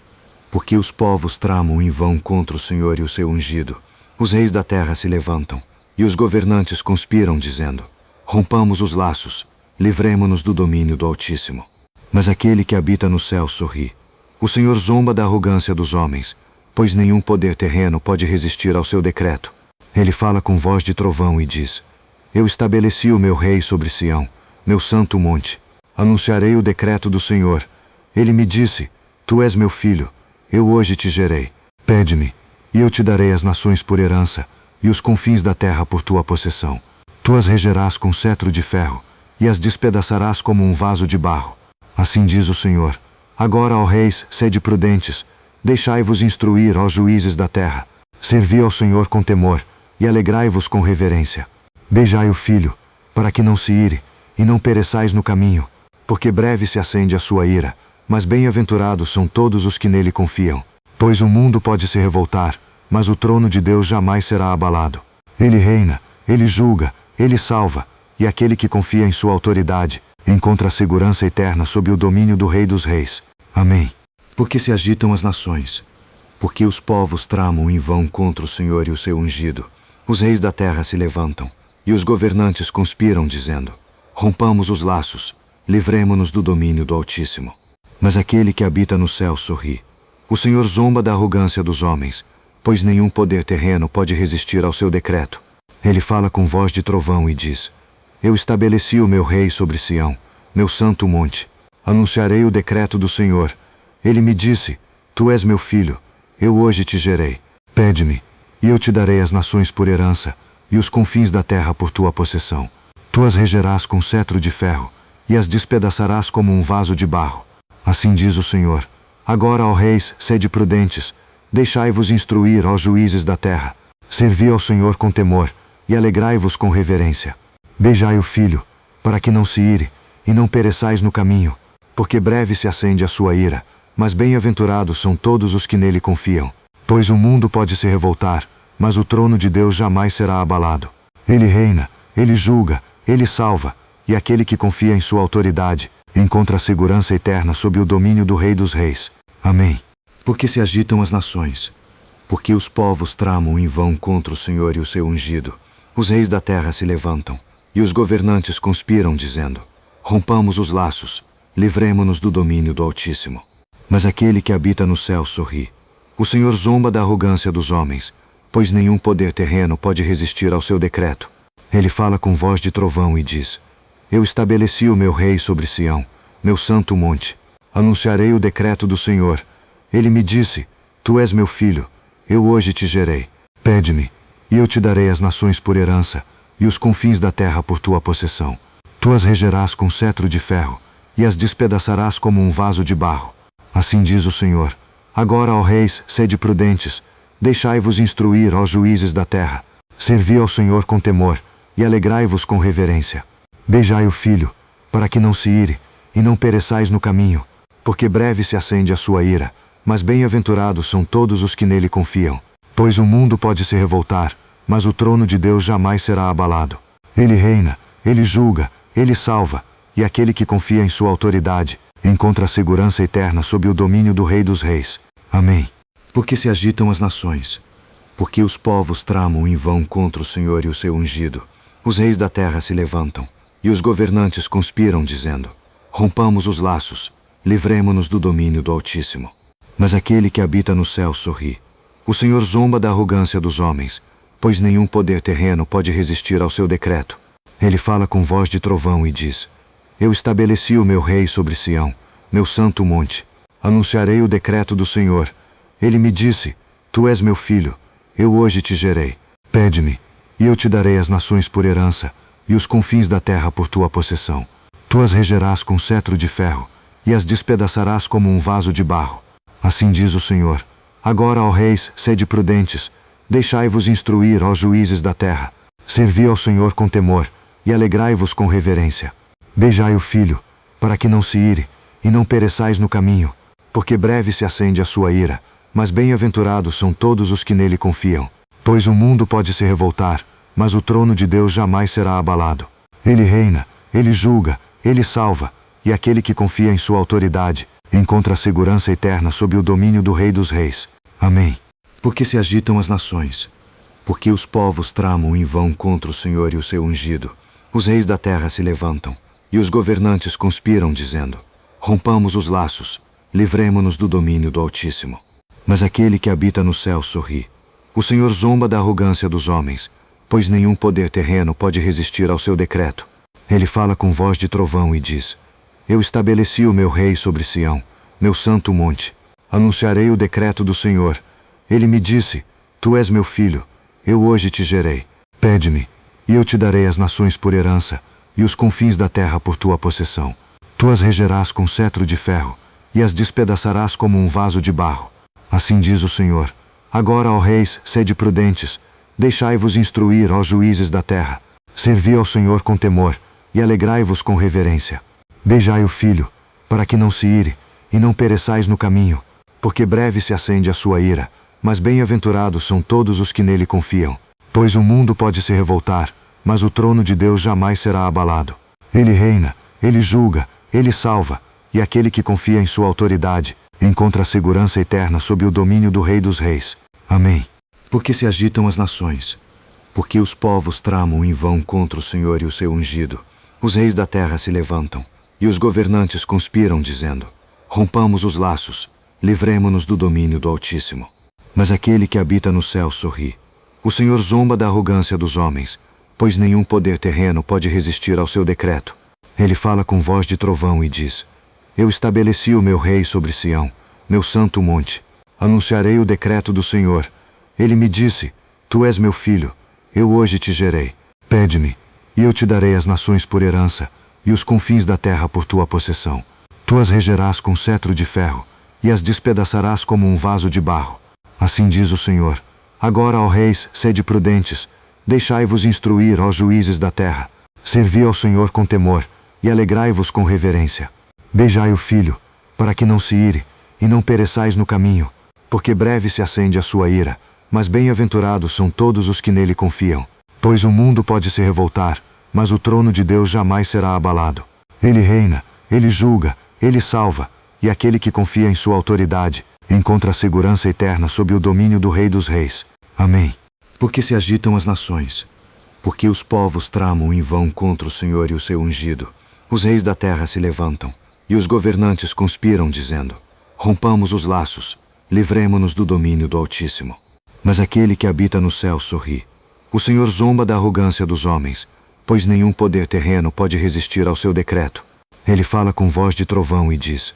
porque os povos tramam em vão contra o Senhor e o seu ungido. Os reis da terra se levantam, e os governantes conspiram, dizendo: rompamos os laços, livremo-nos do domínio do Altíssimo. Mas aquele que habita no céu sorri. O Senhor zomba da arrogância dos homens, pois nenhum poder terreno pode resistir ao seu decreto. Ele fala com voz de trovão e diz: eu estabeleci o meu rei sobre Sião, meu santo monte. Anunciarei o decreto do Senhor. Ele me disse: tu és meu filho, eu hoje te gerei. Pede-me, e eu te darei as nações por herança, e os confins da terra por tua possessão. Tu as regerás com cetro de ferro, e as despedaçarás como um vaso de barro. Assim diz o Senhor: agora, ó reis, sede prudentes, deixai-vos instruir, ó juízes da terra. Servi ao Senhor com temor, e alegrai-vos com reverência. Beijai o filho, para que não se ire, e não pereçais no caminho, porque breve se acende a sua ira, mas bem-aventurados são todos os que nele confiam. Pois o mundo pode se revoltar, mas o trono de Deus jamais será abalado. Ele reina, ele julga, ele salva, e aquele que confia em sua autoridade encontra segurança eterna sob o domínio do Rei dos Reis. Amém. Porque se agitam as nações, porque os povos tramam em vão contra o Senhor e o seu ungido. Os reis da terra se levantam, e os governantes conspiram, dizendo: rompamos os laços, livremo-nos do domínio do Altíssimo. Mas aquele que habita no céu sorri. O Senhor zomba da arrogância dos homens, pois nenhum poder terreno pode resistir ao seu decreto. Ele fala com voz de trovão e diz: eu estabeleci o meu rei sobre Sião, meu santo monte. Anunciarei o decreto do Senhor. Ele me disse: tu és meu filho, eu hoje te gerei. Pede-me, e eu te darei as nações por herança, e os confins da terra por tua possessão. Tu as regerás com cetro de ferro, e as despedaçarás como um vaso de barro. Assim diz o Senhor: agora, ó reis, sede prudentes, deixai-vos instruir, ó juízes da terra. Servi ao Senhor com temor, e alegrai-vos com reverência. Beijai o filho, para que não se ire, e não pereçais no caminho, porque breve se acende a sua ira, mas bem-aventurados são todos os que nele confiam. Pois o mundo pode se revoltar, mas o trono de Deus jamais será abalado. Ele reina, ele julga, ele salva, e aquele que confia em sua autoridade encontra segurança eterna sob o domínio do Rei dos Reis. Amém. Porque se agitam as nações, porque os povos tramam em vão contra o Senhor e o seu ungido. Os reis da terra se levantam, e os governantes conspiram, dizendo: rompamos os laços, livremo-nos do domínio do Altíssimo. Mas aquele que habita no céu sorri. O Senhor zomba da arrogância dos homens, pois nenhum poder terreno pode resistir ao seu decreto. Ele fala com voz de trovão e diz: eu estabeleci o meu rei sobre Sião, meu santo monte. Anunciarei o decreto do Senhor. Ele me disse: tu és meu filho, eu hoje te gerei. Pede-me, e eu te darei as nações por herança, e os confins da terra por tua possessão. Tu as regerás com cetro de ferro, e as despedaçarás como um vaso de barro. Assim diz o Senhor: agora, ó reis, sede prudentes, deixai-vos instruir, ó juízes da terra. Servi ao Senhor com temor, e alegrai-vos com reverência. Beijai o filho, para que não se ire, e não pereçais no caminho, porque breve se acende a sua ira, mas bem-aventurados são todos os que nele confiam. Pois o mundo pode se revoltar, mas o trono de Deus jamais será abalado. Ele reina, ele julga, ele salva, e aquele que confia em sua autoridade encontra segurança eterna sob o domínio do Rei dos Reis. Amém. Porque se agitam as nações, porque os povos tramam em vão contra o Senhor e o seu ungido. Os reis da terra se levantam, e os governantes conspiram, dizendo: rompamos os laços, livremo-nos do domínio do Altíssimo. Mas aquele que habita no céu sorri. O Senhor zomba da arrogância dos homens, pois nenhum poder terreno pode resistir ao seu decreto. Ele fala com voz de trovão e diz: eu estabeleci o meu rei sobre Sião, meu santo monte. Anunciarei o decreto do Senhor. Ele me disse: tu és meu filho, eu hoje te gerei. Pede-me, e eu te darei as nações por herança, e os confins da terra por tua possessão. Tu as regerás com cetro de ferro, e as despedaçarás como um vaso de barro. Assim diz o Senhor: Agora, ó reis, sede prudentes, deixai-vos instruir, ó juízes da terra. Servi ao Senhor com temor, e alegrai-vos com reverência. Beijai o filho, para que não se ire, e não pereçais no caminho, porque breve se acende a sua ira, mas bem-aventurados são todos os que nele confiam. Pois o mundo pode se revoltar, mas o trono de Deus jamais será abalado. Ele reina, ele julga, ele salva, e aquele que confia em sua autoridade encontra segurança eterna sob o domínio do Rei dos Reis. Amém. Porque se agitam as nações, porque os povos tramam em vão contra o Senhor e o seu ungido. Os reis da terra se levantam, e os governantes conspiram, dizendo: rompamos os laços, livremo-nos do domínio do Altíssimo. Mas aquele que habita no céu sorri. O Senhor zomba da arrogância dos homens, pois nenhum poder terreno pode resistir ao seu decreto. Ele fala com voz de trovão e diz: eu estabeleci o meu rei sobre Sião, meu santo monte. Anunciarei o decreto do Senhor. Ele me disse: tu és meu filho, eu hoje te gerei. Pede-me, e eu te darei as nações por herança, e os confins da terra por tua possessão. Tu as regerás com cetro de ferro, e as despedaçarás como um vaso de barro. Assim diz o Senhor. Agora, ó reis, sede prudentes, deixai-vos instruir, ó juízes da terra. Servi ao Senhor com temor, e alegrai-vos com reverência. Beijai o filho, para que não se ire, e não pereçais no caminho, porque breve se acende a sua ira, mas bem-aventurados são todos os que nele confiam. Pois o mundo pode se revoltar, mas o trono de Deus jamais será abalado. Ele reina, ele julga, ele salva, e aquele que confia em sua autoridade encontra segurança eterna sob o domínio do Rei dos Reis. Amém. Porque se agitam as nações, porque os povos tramam em vão contra o Senhor e o seu ungido. Os reis da terra se levantam, e os governantes conspiram, dizendo: rompamos os laços, livremo-nos do domínio do Altíssimo. Mas aquele que habita no céu sorri. O Senhor zomba da arrogância dos homens, pois nenhum poder terreno pode resistir ao seu decreto. Ele fala com voz de trovão e diz: eu estabeleci o meu rei sobre Sião, meu santo monte. Anunciarei o decreto do Senhor. Ele me disse: tu és meu filho, eu hoje te gerei. Pede-me, e eu te darei as nações por herança, e os confins da terra por tua possessão. Tu as regerás com cetro de ferro, e as despedaçarás como um vaso de barro. Assim diz o Senhor. Agora, ó reis, sede prudentes, deixai-vos instruir, ó juízes da terra. Servi ao Senhor com temor, e alegrai-vos com reverência. Beijai o filho, para que não se ire, e não pereçais no caminho, porque breve se acende a sua ira, mas bem-aventurados são todos os que nele confiam. Pois o mundo pode se revoltar, mas o trono de Deus jamais será abalado. Ele reina, ele julga, ele salva, e aquele que confia em sua autoridade encontra segurança eterna sob o domínio do Rei dos Reis. Amém. Porque se agitam as nações, porque os povos tramam em vão contra o Senhor e o seu ungido. Os reis da terra se levantam, e os governantes conspiram, dizendo: rompamos os laços, livremo-nos do domínio do Altíssimo. Mas aquele que habita no céu sorri. O Senhor zomba da arrogância dos homens, pois nenhum poder terreno pode resistir ao seu decreto. Ele fala com voz de trovão e diz: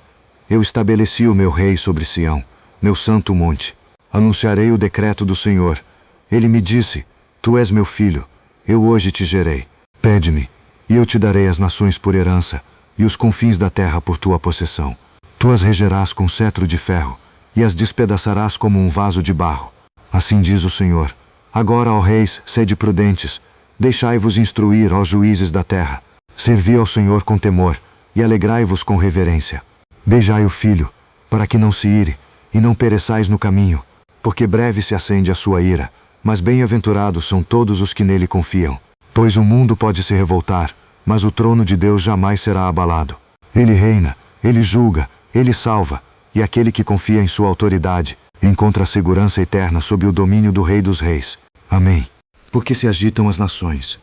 eu estabeleci o meu rei sobre Sião, meu santo monte. Anunciarei o decreto do Senhor. Ele me disse: tu és meu filho, eu hoje te gerei. Pede-me, e eu te darei as nações por herança, e os confins da terra por tua possessão. Tu as regerás com cetro de ferro, e as despedaçarás como um vaso de barro. Assim diz o Senhor. Agora, ó reis, sede prudentes, deixai-vos instruir, ó juízes da terra. Servi ao Senhor com temor, e alegrai-vos com reverência. Beijai o filho, para que não se ire, e não pereçais no caminho, porque breve se acende a sua ira, mas bem-aventurados são todos os que nele confiam. Pois o mundo pode se revoltar, mas o trono de Deus jamais será abalado. Ele reina, ele julga, ele salva, e aquele que confia em sua autoridade encontra segurança eterna sob o domínio do Rei dos Reis. Amém. Porque se agitam as nações,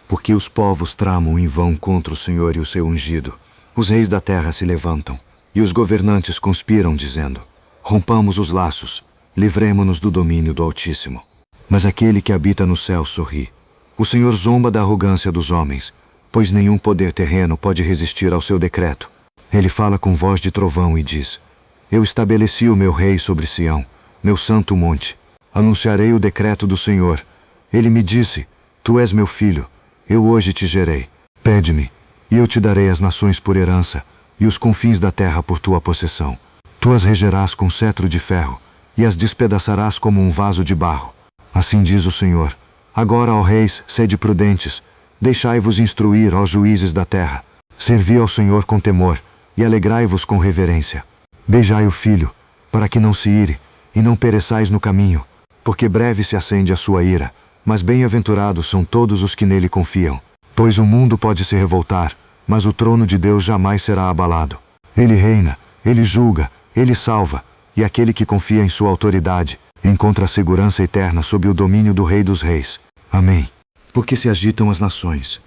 porque os povos tramam em vão contra o Senhor e o seu ungido. Os reis da terra se levantam, e os governantes conspiram, dizendo: rompamos os laços, livremo-nos do domínio do Altíssimo. Mas aquele que habita no céu sorri. O Senhor zomba da arrogância dos homens, pois nenhum poder terreno pode resistir ao seu decreto. Ele fala com voz de trovão e diz: eu estabeleci o meu rei sobre Sião, meu santo monte. Anunciarei o decreto do Senhor. Ele me disse: tu és meu filho, eu hoje te gerei. Pede-me, e eu te darei as nações por herança, e os confins da terra por tua possessão. Tu as regerás com cetro de ferro, e as despedaçarás como um vaso de barro. Assim diz o Senhor. Agora, ó reis, sede prudentes, deixai-vos instruir, ó juízes da terra. Servi ao Senhor com temor, e alegrai-vos com reverência. Beijai o filho, para que não se ire, e não pereçais no caminho, porque breve se acende a sua ira, mas bem-aventurados são todos os que nele confiam. Pois o mundo pode se revoltar, mas o trono de Deus jamais será abalado. Ele reina, ele julga, ele salva, e aquele que confia em sua autoridade encontra a segurança eterna sob o domínio do Rei dos Reis. Amém. Porque se agitam as nações,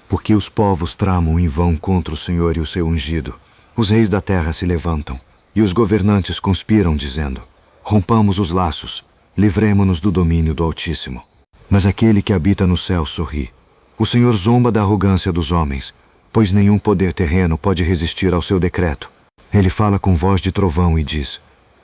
porque os povos tramam em vão contra o Senhor e o seu ungido. Os reis da terra se levantam, e os governantes conspiram, dizendo: rompamos os laços, livremo-nos do domínio do Altíssimo. Mas aquele que habita no céu sorri. O Senhor zomba da arrogância dos homens, pois nenhum poder terreno pode resistir ao seu decreto. Ele fala com voz de trovão e diz: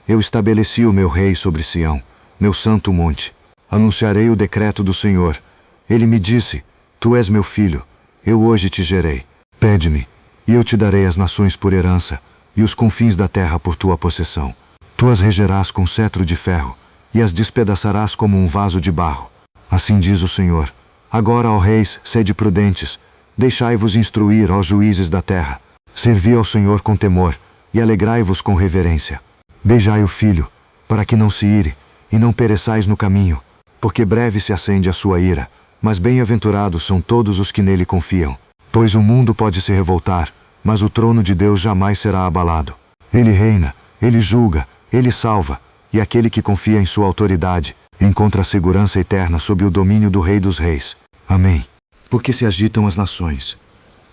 eu estabeleci o meu rei sobre Sião, meu santo monte. Anunciarei o decreto do Senhor. Ele me disse: tu és meu filho, eu hoje te gerei. Pede-me, e eu te darei as nações por herança, e os confins da terra por tua possessão. Tu as regerás com cetro de ferro, e as despedaçarás como um vaso de barro. Assim diz o Senhor. Agora, ó reis, sede prudentes, deixai-vos instruir, ó juízes da terra. Servi ao Senhor com temor, e alegrai-vos com reverência. Beijai o filho, para que não se ire, e não pereçais no caminho, porque breve se acende a sua ira, mas bem-aventurados são todos os que nele confiam. Pois o mundo pode se revoltar, mas o trono de Deus jamais será abalado. Ele reina, ele julga, ele salva, e aquele que confia em sua autoridade encontra a segurança eterna sob o domínio do Rei dos Reis. Amém. Porque se agitam as nações,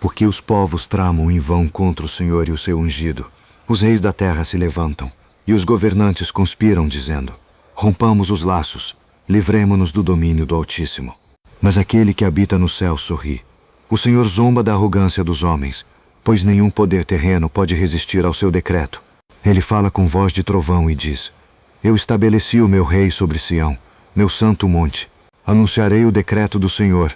porque os povos tramam em vão contra o Senhor e o seu ungido. Os reis da terra se levantam, e os governantes conspiram, dizendo: rompamos os laços, livremo-nos do domínio do Altíssimo. Mas aquele que habita no céu sorri. O Senhor zomba da arrogância dos homens, pois nenhum poder terreno pode resistir ao seu decreto. Ele fala com voz de trovão e diz: eu estabeleci o meu rei sobre Sião, meu santo monte. Anunciarei o decreto do Senhor.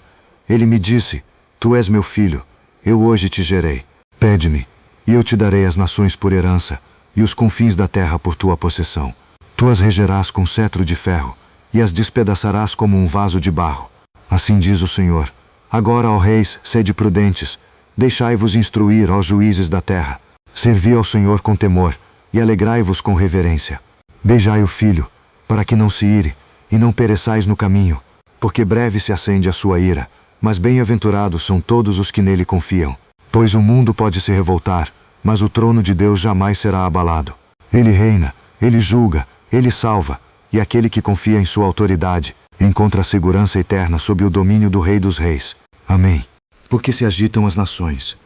Ele me disse: tu és meu filho, eu hoje te gerei. Pede-me, e eu te darei as nações por herança, e os confins da terra por tua possessão. Tu as regerás com cetro de ferro, e as despedaçarás como um vaso de barro. Assim diz o Senhor. Agora, ó reis, sede prudentes, deixai-vos instruir, ó juízes da terra. Servi ao Senhor com temor, e alegrai-vos com reverência. Beijai o filho, para que não se ire, e não pereçais no caminho, porque breve se acende a sua ira, mas bem-aventurados são todos os que nele confiam. Pois o mundo pode se revoltar, mas o trono de Deus jamais será abalado. Ele reina, ele julga, ele salva, e aquele que confia em sua autoridade encontra a segurança eterna sob o domínio do Rei dos Reis. Amém. Porque se agitam as nações,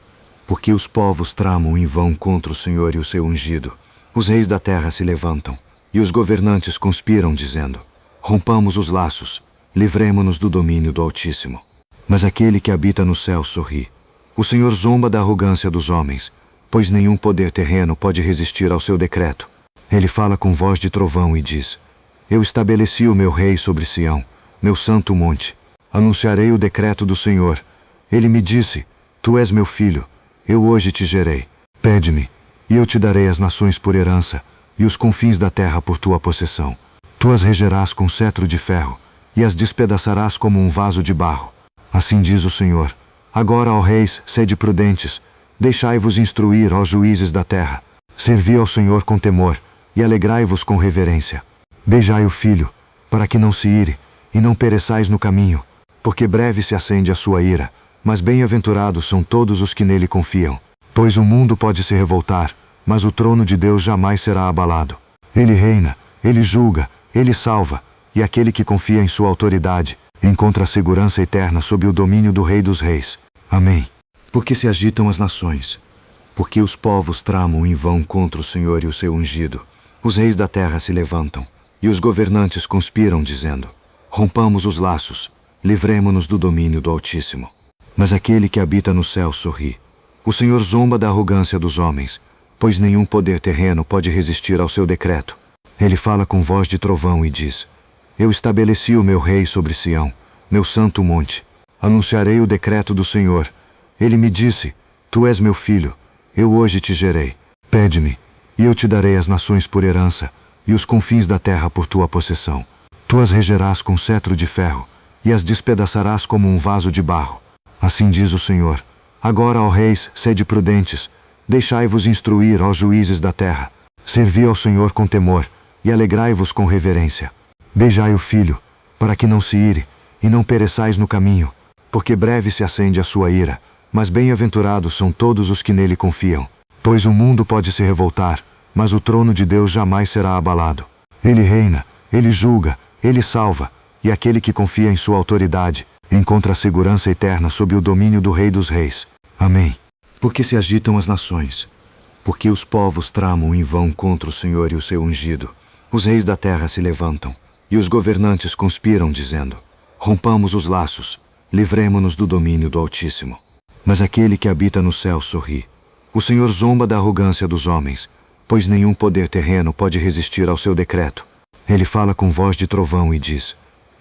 porque os povos tramam em vão contra o Senhor e o seu ungido. Os reis da terra se levantam, e os governantes conspiram, dizendo: rompamos os laços, livremo-nos do domínio do Altíssimo. Mas aquele que habita no céu sorri. O Senhor zomba da arrogância dos homens, pois nenhum poder terreno pode resistir ao seu decreto. Ele fala com voz de trovão e diz: eu estabeleci o meu rei sobre Sião, meu santo monte. Anunciarei o decreto do Senhor. Ele me disse: tu és meu filho, eu hoje te gerei. Pede-me, e eu te darei as nações por herança, e os confins da terra por tua possessão. Tu as regerás com cetro de ferro, e as despedaçarás como um vaso de barro. Assim diz o Senhor. Agora, ó reis, sede prudentes, deixai-vos instruir, ó juízes da terra. Servi ao Senhor com temor, e alegrai-vos com reverência. Beijai o filho, para que não se ire, e não pereçais no caminho, porque breve se acende a sua ira, mas bem-aventurados são todos os que nele confiam. Pois o mundo pode se revoltar, mas o trono de Deus jamais será abalado. Ele reina, ele julga, ele salva, e aquele que confia em sua autoridade encontra a segurança eterna sob o domínio do Rei dos Reis. Amém. Porque se agitam as nações, porque os povos tramam em vão contra o Senhor e o seu ungido. Os reis da terra se levantam, e os governantes conspiram, dizendo: rompamos os laços, livremo-nos do domínio do Altíssimo. Mas aquele que habita no céu sorri. O Senhor zomba da arrogância dos homens, pois nenhum poder terreno pode resistir ao seu decreto. Ele fala com voz de trovão e diz: eu estabeleci o meu rei sobre Sião, meu santo monte. Anunciarei o decreto do Senhor. Ele me disse: tu és meu filho, eu hoje te gerei. Pede-me, e eu te darei as nações por herança, e os confins da terra por tua possessão. Tu as regerás com cetro de ferro, e as despedaçarás como um vaso de barro. Assim diz o Senhor. Agora, ó reis, sede prudentes, deixai-vos instruir, ó juízes da terra. Servi ao Senhor com temor, e alegrai-vos com reverência. Beijai o filho, para que não se ire, e não pereçais no caminho, porque breve se acende a sua ira, mas bem-aventurados são todos os que nele confiam. Pois o mundo pode se revoltar, mas o trono de Deus jamais será abalado. Ele reina, ele julga, ele salva, e aquele que confia em sua autoridade encontra a segurança eterna sob o domínio do Rei dos Reis. Amém. Porque se agitam as nações, porque os povos tramam em vão contra o Senhor e o seu ungido. Os reis da terra se levantam, e os governantes conspiram, dizendo: rompamos os laços, livremo-nos do domínio do Altíssimo. Mas aquele que habita no céu sorri. O Senhor zomba da arrogância dos homens, pois nenhum poder terreno pode resistir ao seu decreto. Ele fala com voz de trovão e diz: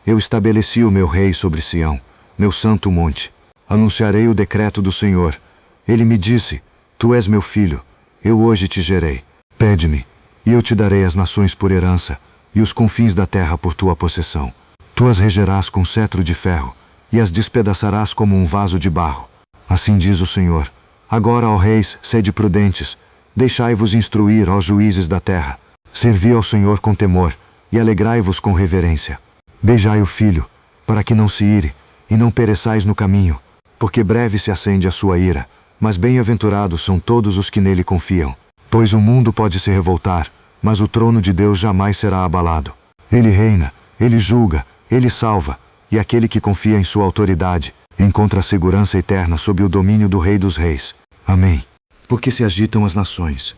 eu estabeleci o meu rei sobre Sião, meu santo monte. Anunciarei o decreto do Senhor. Ele me disse: tu és meu filho, eu hoje te gerei. Pede-me, e eu te darei as nações por herança, e os confins da terra por tua possessão. Tu as regerás com cetro de ferro, e as despedaçarás como um vaso de barro. Assim diz o Senhor. Agora, ó reis, sede prudentes, deixai-vos instruir, ó juízes da terra. Servi ao Senhor com temor, e alegrai-vos com reverência. Beijai o filho, para que não se ire, e não pereçais no caminho, porque breve se acende a sua ira, mas bem-aventurados são todos os que nele confiam. Pois o mundo pode se revoltar, mas o trono de Deus jamais será abalado. Ele reina, ele julga, ele salva, e aquele que confia em sua autoridade encontra a segurança eterna sob o domínio do Rei dos Reis. Amém. Porque se agitam as nações,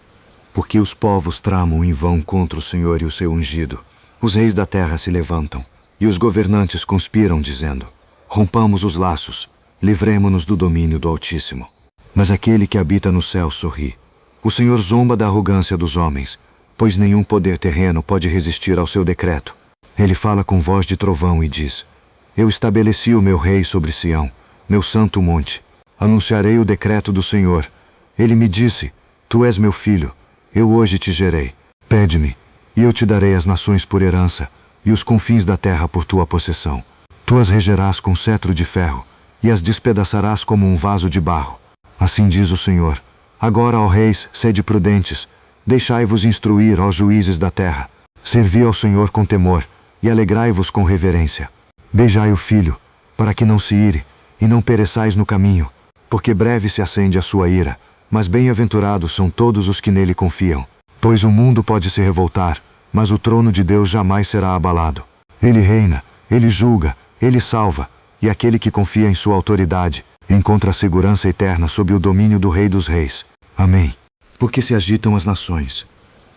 porque os povos tramam em vão contra o Senhor e o seu ungido. Os reis da terra se levantam, e os governantes conspiram, dizendo: rompamos os laços, livremo-nos do domínio do Altíssimo. Mas aquele que habita no céu sorri. O Senhor zomba da arrogância dos homens, pois nenhum poder terreno pode resistir ao seu decreto. Ele fala com voz de trovão e diz: eu estabeleci o meu rei sobre Sião, meu santo monte. Anunciarei o decreto do Senhor. Ele me disse: tu és meu filho, eu hoje te gerei. Pede-me, e eu te darei as nações por herança, e os confins da terra por tua possessão. Tu as regerás com cetro de ferro, e as despedaçarás como um vaso de barro. Assim diz o Senhor. Agora, ó reis, sede prudentes, deixai-vos instruir, ó juízes da terra. Servi ao Senhor com temor, e alegrai-vos com reverência. Beijai o filho, para que não se ire, e não pereçais no caminho, porque breve se acende a sua ira, mas bem-aventurados são todos os que nele confiam. Pois o mundo pode se revoltar, mas o trono de Deus jamais será abalado. Ele reina, ele julga, ele salva, e aquele que confia em sua autoridade encontra a segurança eterna sob o domínio do Rei dos Reis. Amém. Porque se agitam as nações,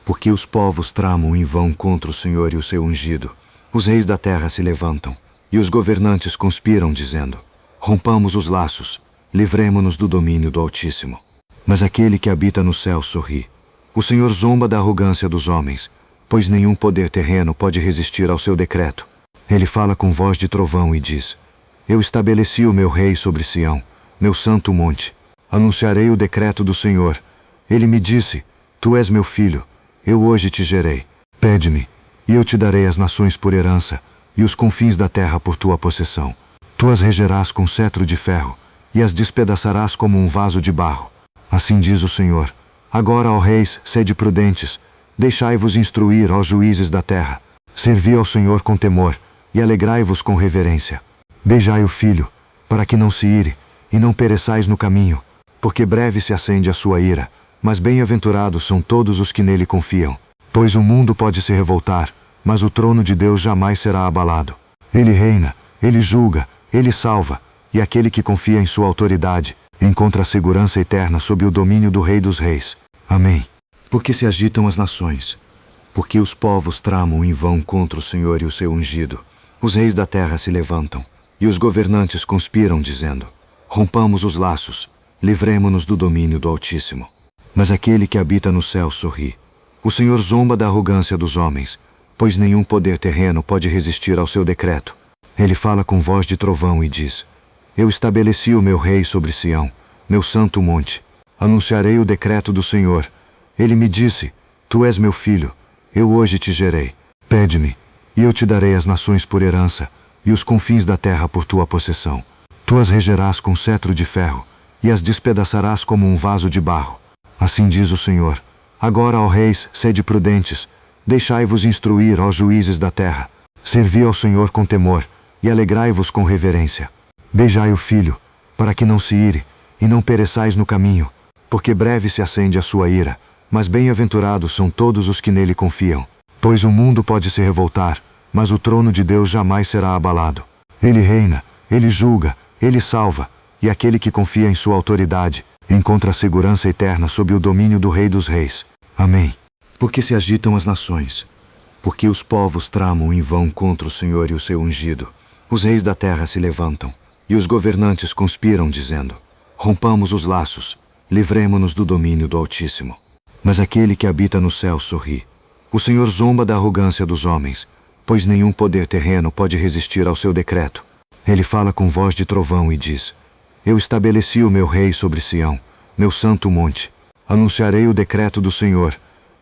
porque os povos tramam em vão contra o Senhor e o seu ungido. Os reis da terra se levantam, e os governantes conspiram, dizendo: rompamos os laços, livremo-nos do domínio do Altíssimo. Mas aquele que habita no céu sorri. O Senhor zomba da arrogância dos homens, pois nenhum poder terreno pode resistir ao seu decreto. Ele fala com voz de trovão e diz: eu estabeleci o meu rei sobre Sião, meu santo monte. Anunciarei o decreto do Senhor. Ele me disse: tu és meu filho, eu hoje te gerei. Pede-me, e eu te darei as nações por herança, e os confins da terra por tua possessão. Tu as regerás com cetro de ferro, e as despedaçarás como um vaso de barro. Assim diz o Senhor. Agora, ó reis, sede prudentes, deixai-vos instruir, ó juízes da terra. Servi ao Senhor com temor, e alegrai-vos com reverência. Beijai o filho, para que não se ire, e não pereçais no caminho, porque breve se acende a sua ira, mas bem-aventurados são todos os que nele confiam. Pois o mundo pode se revoltar, mas o trono de Deus jamais será abalado. Ele reina, ele julga, ele salva, e aquele que confia em sua autoridade encontra a segurança eterna sob o domínio do Rei dos Reis. Amém. Porque se agitam as nações, porque os povos tramam em vão contra o Senhor e o seu ungido. Os reis da terra se levantam, e os governantes conspiram, dizendo: rompamos os laços, livremo-nos do domínio do Altíssimo. Mas aquele que habita no céu sorri. O Senhor zomba da arrogância dos homens, pois nenhum poder terreno pode resistir ao seu decreto. Ele fala com voz de trovão e diz: eu estabeleci o meu rei sobre Sião, meu santo monte. Anunciarei o decreto do Senhor. Ele me disse: tu és meu filho, eu hoje te gerei. Pede-me, e eu te darei as nações por herança, e os confins da terra por tua possessão. Tu as regerás com cetro de ferro, e as despedaçarás como um vaso de barro. Assim diz o Senhor. Agora, ó reis, sede prudentes, deixai-vos instruir, ó juízes da terra. Servi ao Senhor com temor, e alegrai-vos com reverência. Beijai o filho, para que não se ire, e não pereçais no caminho, porque breve se acende a sua ira, mas bem-aventurados são todos os que nele confiam. Pois o mundo pode se revoltar, mas o trono de Deus jamais será abalado. Ele reina, ele julga, ele salva, e aquele que confia em sua autoridade encontra a segurança eterna sob o domínio do Rei dos Reis. Amém. Porque se agitam as nações, porque os povos tramam em vão contra o Senhor e o seu ungido. Os reis da terra se levantam, e os governantes conspiram, dizendo: rompamos os laços, livremo-nos do domínio do Altíssimo. Mas aquele que habita no céu sorri. O Senhor zomba da arrogância dos homens, pois nenhum poder terreno pode resistir ao seu decreto. Ele fala com voz de trovão e diz: eu estabeleci o meu rei sobre Sião, meu santo monte. Anunciarei o decreto do Senhor.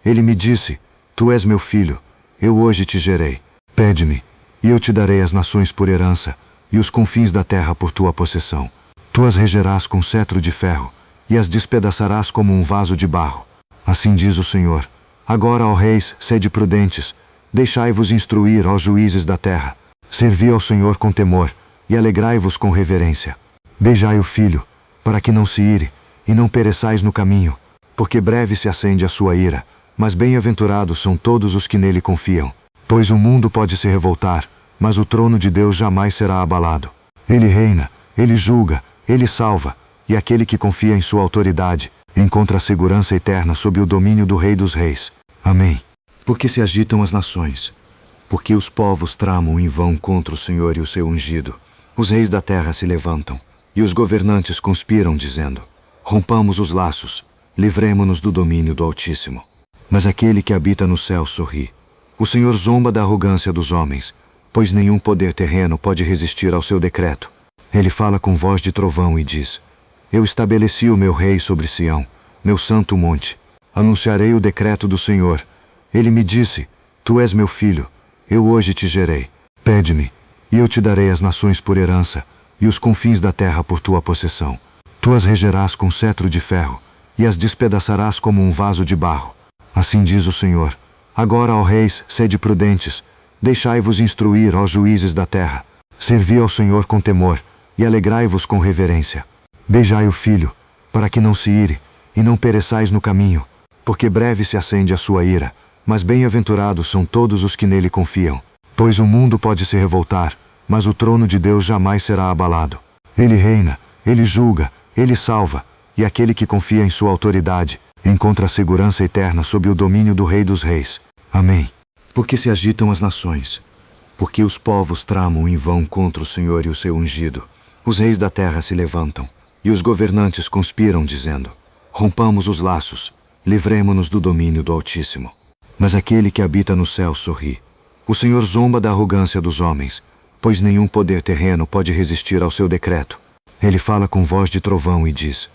Ele me disse: tu és meu filho, eu hoje te gerei. Pede-me, e eu te darei as nações por herança, e os confins da terra por tua possessão. Tu as regerás com cetro de ferro, e as despedaçarás como um vaso de barro. Assim diz o Senhor. Agora, ó reis, sede prudentes, deixai-vos instruir, ó juízes da terra. Servi ao Senhor com temor, e alegrai-vos com reverência. Beijai o filho, para que não se ire, e não pereçais no caminho, porque breve se acende a sua ira, mas bem-aventurados são todos os que nele confiam. Pois o mundo pode se revoltar, mas o trono de Deus jamais será abalado. Ele reina, ele julga, ele salva, e aquele que confia em sua autoridade encontra a segurança eterna sob o domínio do Rei dos Reis. Amém. Porque se agitam as nações, porque os povos tramam em vão contra o Senhor e o seu ungido. Os reis da terra se levantam, e os governantes conspiram, dizendo: rompamos os laços, livremo-nos do domínio do Altíssimo. Mas aquele que habita no céu sorri. O Senhor zomba da arrogância dos homens, pois nenhum poder terreno pode resistir ao seu decreto. Ele fala com voz de trovão e diz: eu estabeleci o meu rei sobre Sião, meu santo monte. Anunciarei o decreto do Senhor. Ele me disse: tu és meu filho, eu hoje te gerei. Pede-me, e eu te darei as nações por herança, e os confins da terra por tua possessão. Tu as regerás com cetro de ferro, e as despedaçarás como um vaso de barro. Assim diz o Senhor. Agora, ó reis, sede prudentes, deixai-vos instruir, ó juízes da terra. Servi ao Senhor com temor, e alegrai-vos com reverência. Beijai o filho, para que não se ire, e não pereçais no caminho, porque breve se acende a sua ira, mas bem-aventurados são todos os que nele confiam. Pois o mundo pode se revoltar, mas o trono de Deus jamais será abalado. Ele reina, ele julga, ele salva, e aquele que confia em sua autoridade encontra a segurança eterna sob o domínio do Rei dos Reis. Amém. Porque se agitam as nações, porque os povos tramam em vão contra o Senhor e o seu ungido. Os reis da terra se levantam, e os governantes conspiram, dizendo: rompamos os laços, livremo-nos do domínio do Altíssimo. Mas aquele que habita no céu sorri. O Senhor zomba da arrogância dos homens, pois nenhum poder terreno pode resistir ao seu decreto. Ele fala com voz de trovão e diz: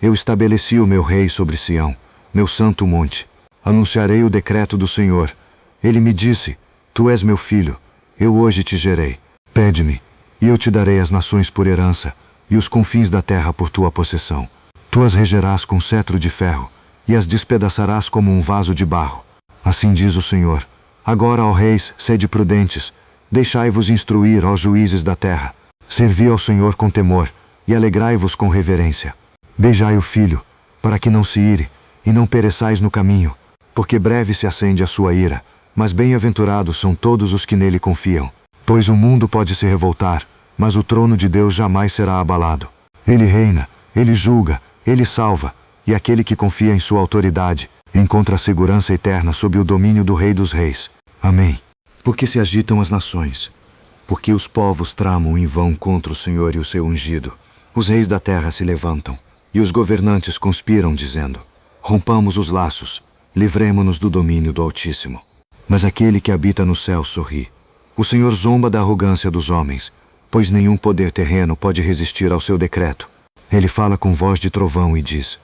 eu estabeleci o meu rei sobre Sião, meu santo monte. Anunciarei o decreto do Senhor. Ele me disse: tu és meu filho, eu hoje te gerei. Pede-me, e eu te darei as nações por herança, e os confins da terra por tua possessão. Tu as regerás com cetro de ferro, e as despedaçarás como um vaso de barro. Assim diz o Senhor. Agora, ó reis, sede prudentes, deixai-vos instruir, ó juízes da terra. Servi ao Senhor com temor, e alegrai-vos com reverência. Beijai o filho, para que não se ire, e não pereçais no caminho, porque breve se acende a sua ira, mas bem-aventurados são todos os que nele confiam. Pois o mundo pode se revoltar, mas o trono de Deus jamais será abalado. Ele reina, ele julga, ele salva, e aquele que confia em sua autoridade encontra a segurança eterna sob o domínio do Rei dos Reis. Amém. Porque se agitam as nações, porque os povos tramam em vão contra o Senhor e o seu ungido. Os reis da terra se levantam, e os governantes conspiram, dizendo: rompamos os laços, livremo-nos do domínio do Altíssimo. Mas aquele que habita no céu sorri. O Senhor zomba da arrogância dos homens, pois nenhum poder terreno pode resistir ao seu decreto. Ele fala com voz de trovão e diz: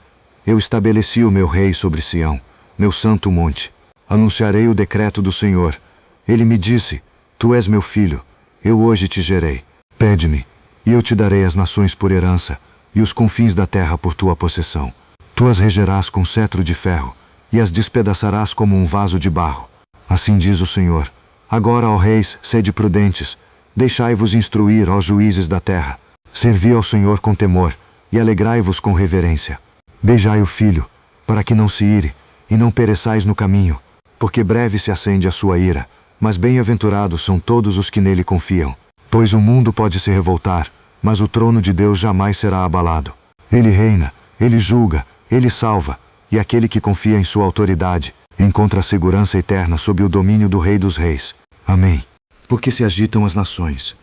eu estabeleci o meu rei sobre Sião, meu santo monte. Anunciarei o decreto do Senhor. Ele me disse: Tu és meu filho, eu hoje te gerei. Pede-me, e eu te darei as nações por herança, e os confins da terra por tua possessão. Tu as regerás com cetro de ferro, e as despedaçarás como um vaso de barro. Assim diz o Senhor. Agora, ó reis, sede prudentes, deixai-vos instruir, ó juízes da terra. Servi ao Senhor com temor, e alegrai-vos com reverência. Beijai o filho, para que não se ire, e não pereçais no caminho, porque breve se acende a sua ira, mas bem-aventurados são todos os que nele confiam. Pois o mundo pode se revoltar, mas o trono de Deus jamais será abalado. Ele reina, ele julga, ele salva, e aquele que confia em sua autoridade encontra a segurança eterna sob o domínio do Rei dos Reis. Amém. Porque se agitam as nações,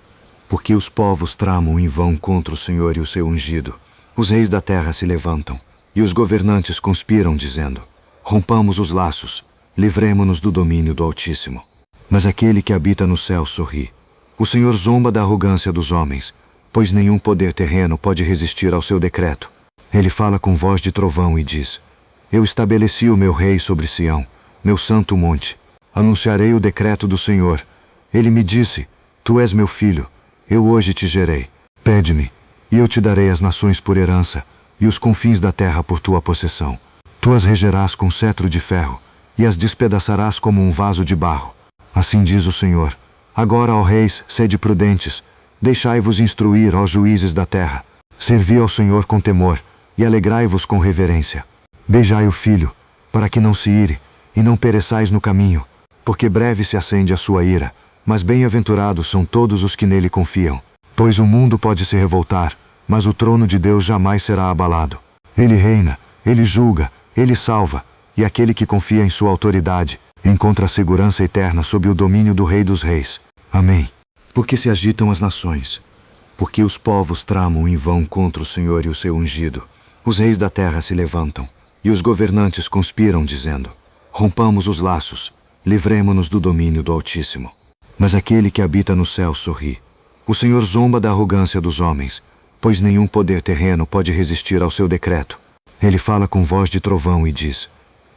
porque os povos tramam em vão contra o Senhor e o seu ungido. Os reis da terra se levantam, e os governantes conspiram, dizendo: Rompamos os laços, livremo-nos do domínio do Altíssimo. Mas aquele que habita no céu sorri. O Senhor zomba da arrogância dos homens, pois nenhum poder terreno pode resistir ao seu decreto. Ele fala com voz de trovão e diz: Eu estabeleci o meu rei sobre Sião, meu santo monte. Anunciarei o decreto do Senhor. Ele me disse: Tu és meu filho, eu hoje te gerei. Pede-me, e eu te darei as nações por herança, e os confins da terra por tua possessão. Tu as regerás com cetro de ferro, e as despedaçarás como um vaso de barro. Assim diz o Senhor. Agora, ó reis, sede prudentes, deixai-vos instruir, ó juízes da terra. Servi ao Senhor com temor, e alegrai-vos com reverência. Beijai o filho, para que não se ire, e não pereçais no caminho, porque breve se acende a sua ira, mas bem-aventurados são todos os que nele confiam. Pois o mundo pode se revoltar, mas o trono de Deus jamais será abalado. Ele reina, ele julga, ele salva, e aquele que confia em sua autoridade encontra a segurança eterna sob o domínio do Rei dos Reis. Amém. Porque se agitam as nações, porque os povos tramam em vão contra o Senhor e o seu ungido. Os reis da terra se levantam, e os governantes conspiram, dizendo: Rompamos os laços, livremo-nos do domínio do Altíssimo. Mas aquele que habita no céu sorri. O Senhor zomba da arrogância dos homens, pois nenhum poder terreno pode resistir ao seu decreto. Ele fala com voz de trovão e diz: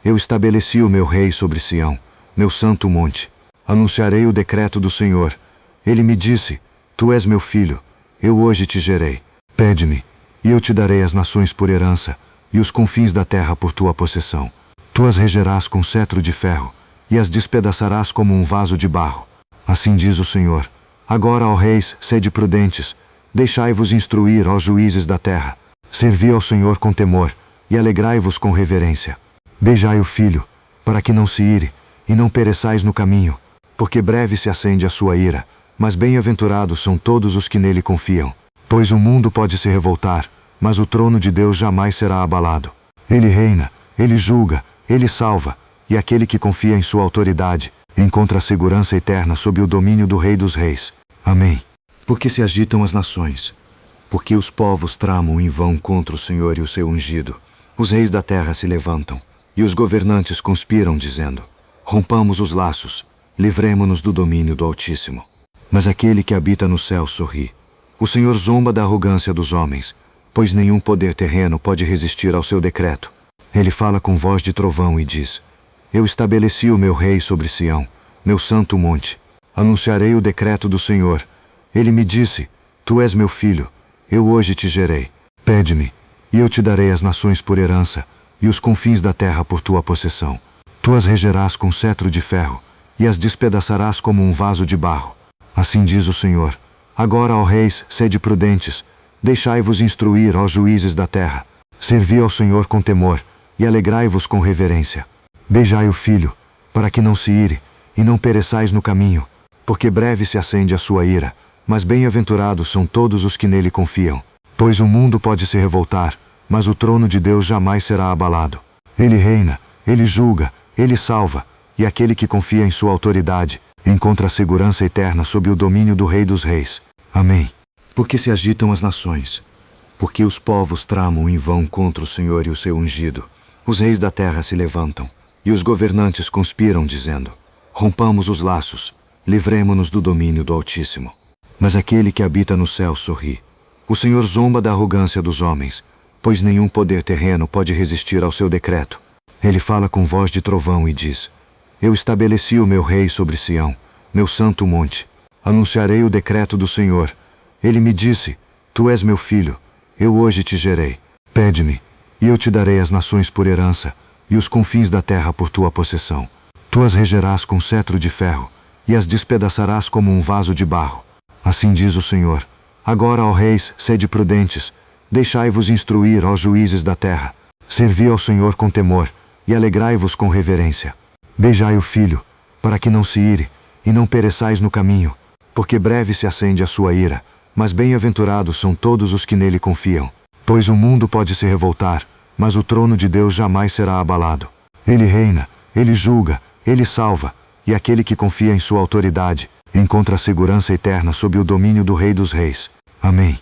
Eu estabeleci o meu rei sobre Sião, meu santo monte. Anunciarei o decreto do Senhor. Ele me disse: Tu és meu filho, eu hoje te gerei. Pede-me, e eu te darei as nações por herança, e os confins da terra por tua possessão. Tu as regerás com cetro de ferro, e as despedaçarás como um vaso de barro. Assim diz o Senhor. Agora, ó reis, sede prudentes, deixai-vos instruir, ó juízes da terra. Servi ao Senhor com temor, e alegrai-vos com reverência. Beijai o filho, para que não se ire, e não pereçais no caminho, porque breve se acende a sua ira, mas bem-aventurados são todos os que nele confiam. Pois o mundo pode se revoltar, mas o trono de Deus jamais será abalado. Ele reina, ele julga, ele salva, e aquele que confia em sua autoridade encontra a segurança eterna sob o domínio do Rei dos Reis. Amém. Porque se agitam as nações, porque os povos tramam em vão contra o Senhor e o seu ungido. Os reis da terra se levantam, e os governantes conspiram, dizendo: Rompamos os laços, livremo-nos do domínio do Altíssimo. Mas aquele que habita no céu sorri. O Senhor zomba da arrogância dos homens, pois nenhum poder terreno pode resistir ao seu decreto. Ele fala com voz de trovão e diz: Eu estabeleci o meu rei sobre Sião, meu santo monte. Anunciarei o decreto do Senhor. Ele me disse: Tu és meu filho, eu hoje te gerei. Pede-me, e eu te darei as nações por herança, e os confins da terra por tua possessão. Tu as regerás com cetro de ferro, e as despedaçarás como um vaso de barro. Assim diz o Senhor. Agora, ó reis, sede prudentes, deixai-vos instruir, ó juízes da terra. Servi ao Senhor com temor, e alegrai-vos com reverência. Beijai o filho, para que não se ire, e não pereçais no caminho, porque breve se acende a sua ira, mas bem-aventurados são todos os que nele confiam. Pois o mundo pode se revoltar, mas o trono de Deus jamais será abalado. Ele reina, ele julga, ele salva, e aquele que confia em sua autoridade encontra a segurança eterna sob o domínio do Rei dos Reis. Amém. Porque se agitam as nações, porque os povos tramam em vão contra o Senhor e o seu ungido. Os reis da terra se levantam, e os governantes conspiram, dizendo: Rompamos os laços, livremo-nos do domínio do Altíssimo. Mas aquele que habita no céu sorri. O Senhor zomba da arrogância dos homens, pois nenhum poder terreno pode resistir ao seu decreto. Ele fala com voz de trovão e diz: Eu estabeleci o meu rei sobre Sião, meu santo monte. Anunciarei o decreto do Senhor. Ele me disse: Tu és meu filho, eu hoje te gerei. Pede-me, e eu te darei as nações por herança, e os confins da terra por tua possessão. Tu as regerás com cetro de ferro, e as despedaçarás como um vaso de barro. Assim diz o Senhor. Agora, ó reis, sede prudentes, deixai-vos instruir, ó juízes da terra. Servi ao Senhor com temor, e alegrai-vos com reverência. Beijai o filho, para que não se ire, e não pereçais no caminho, porque breve se acende a sua ira, mas bem-aventurados são todos os que nele confiam. Pois o mundo pode se revoltar, mas o trono de Deus jamais será abalado. Ele reina, ele julga, ele salva, e aquele que confia em sua autoridade encontra a segurança eterna sob o domínio do Rei dos Reis. Amém.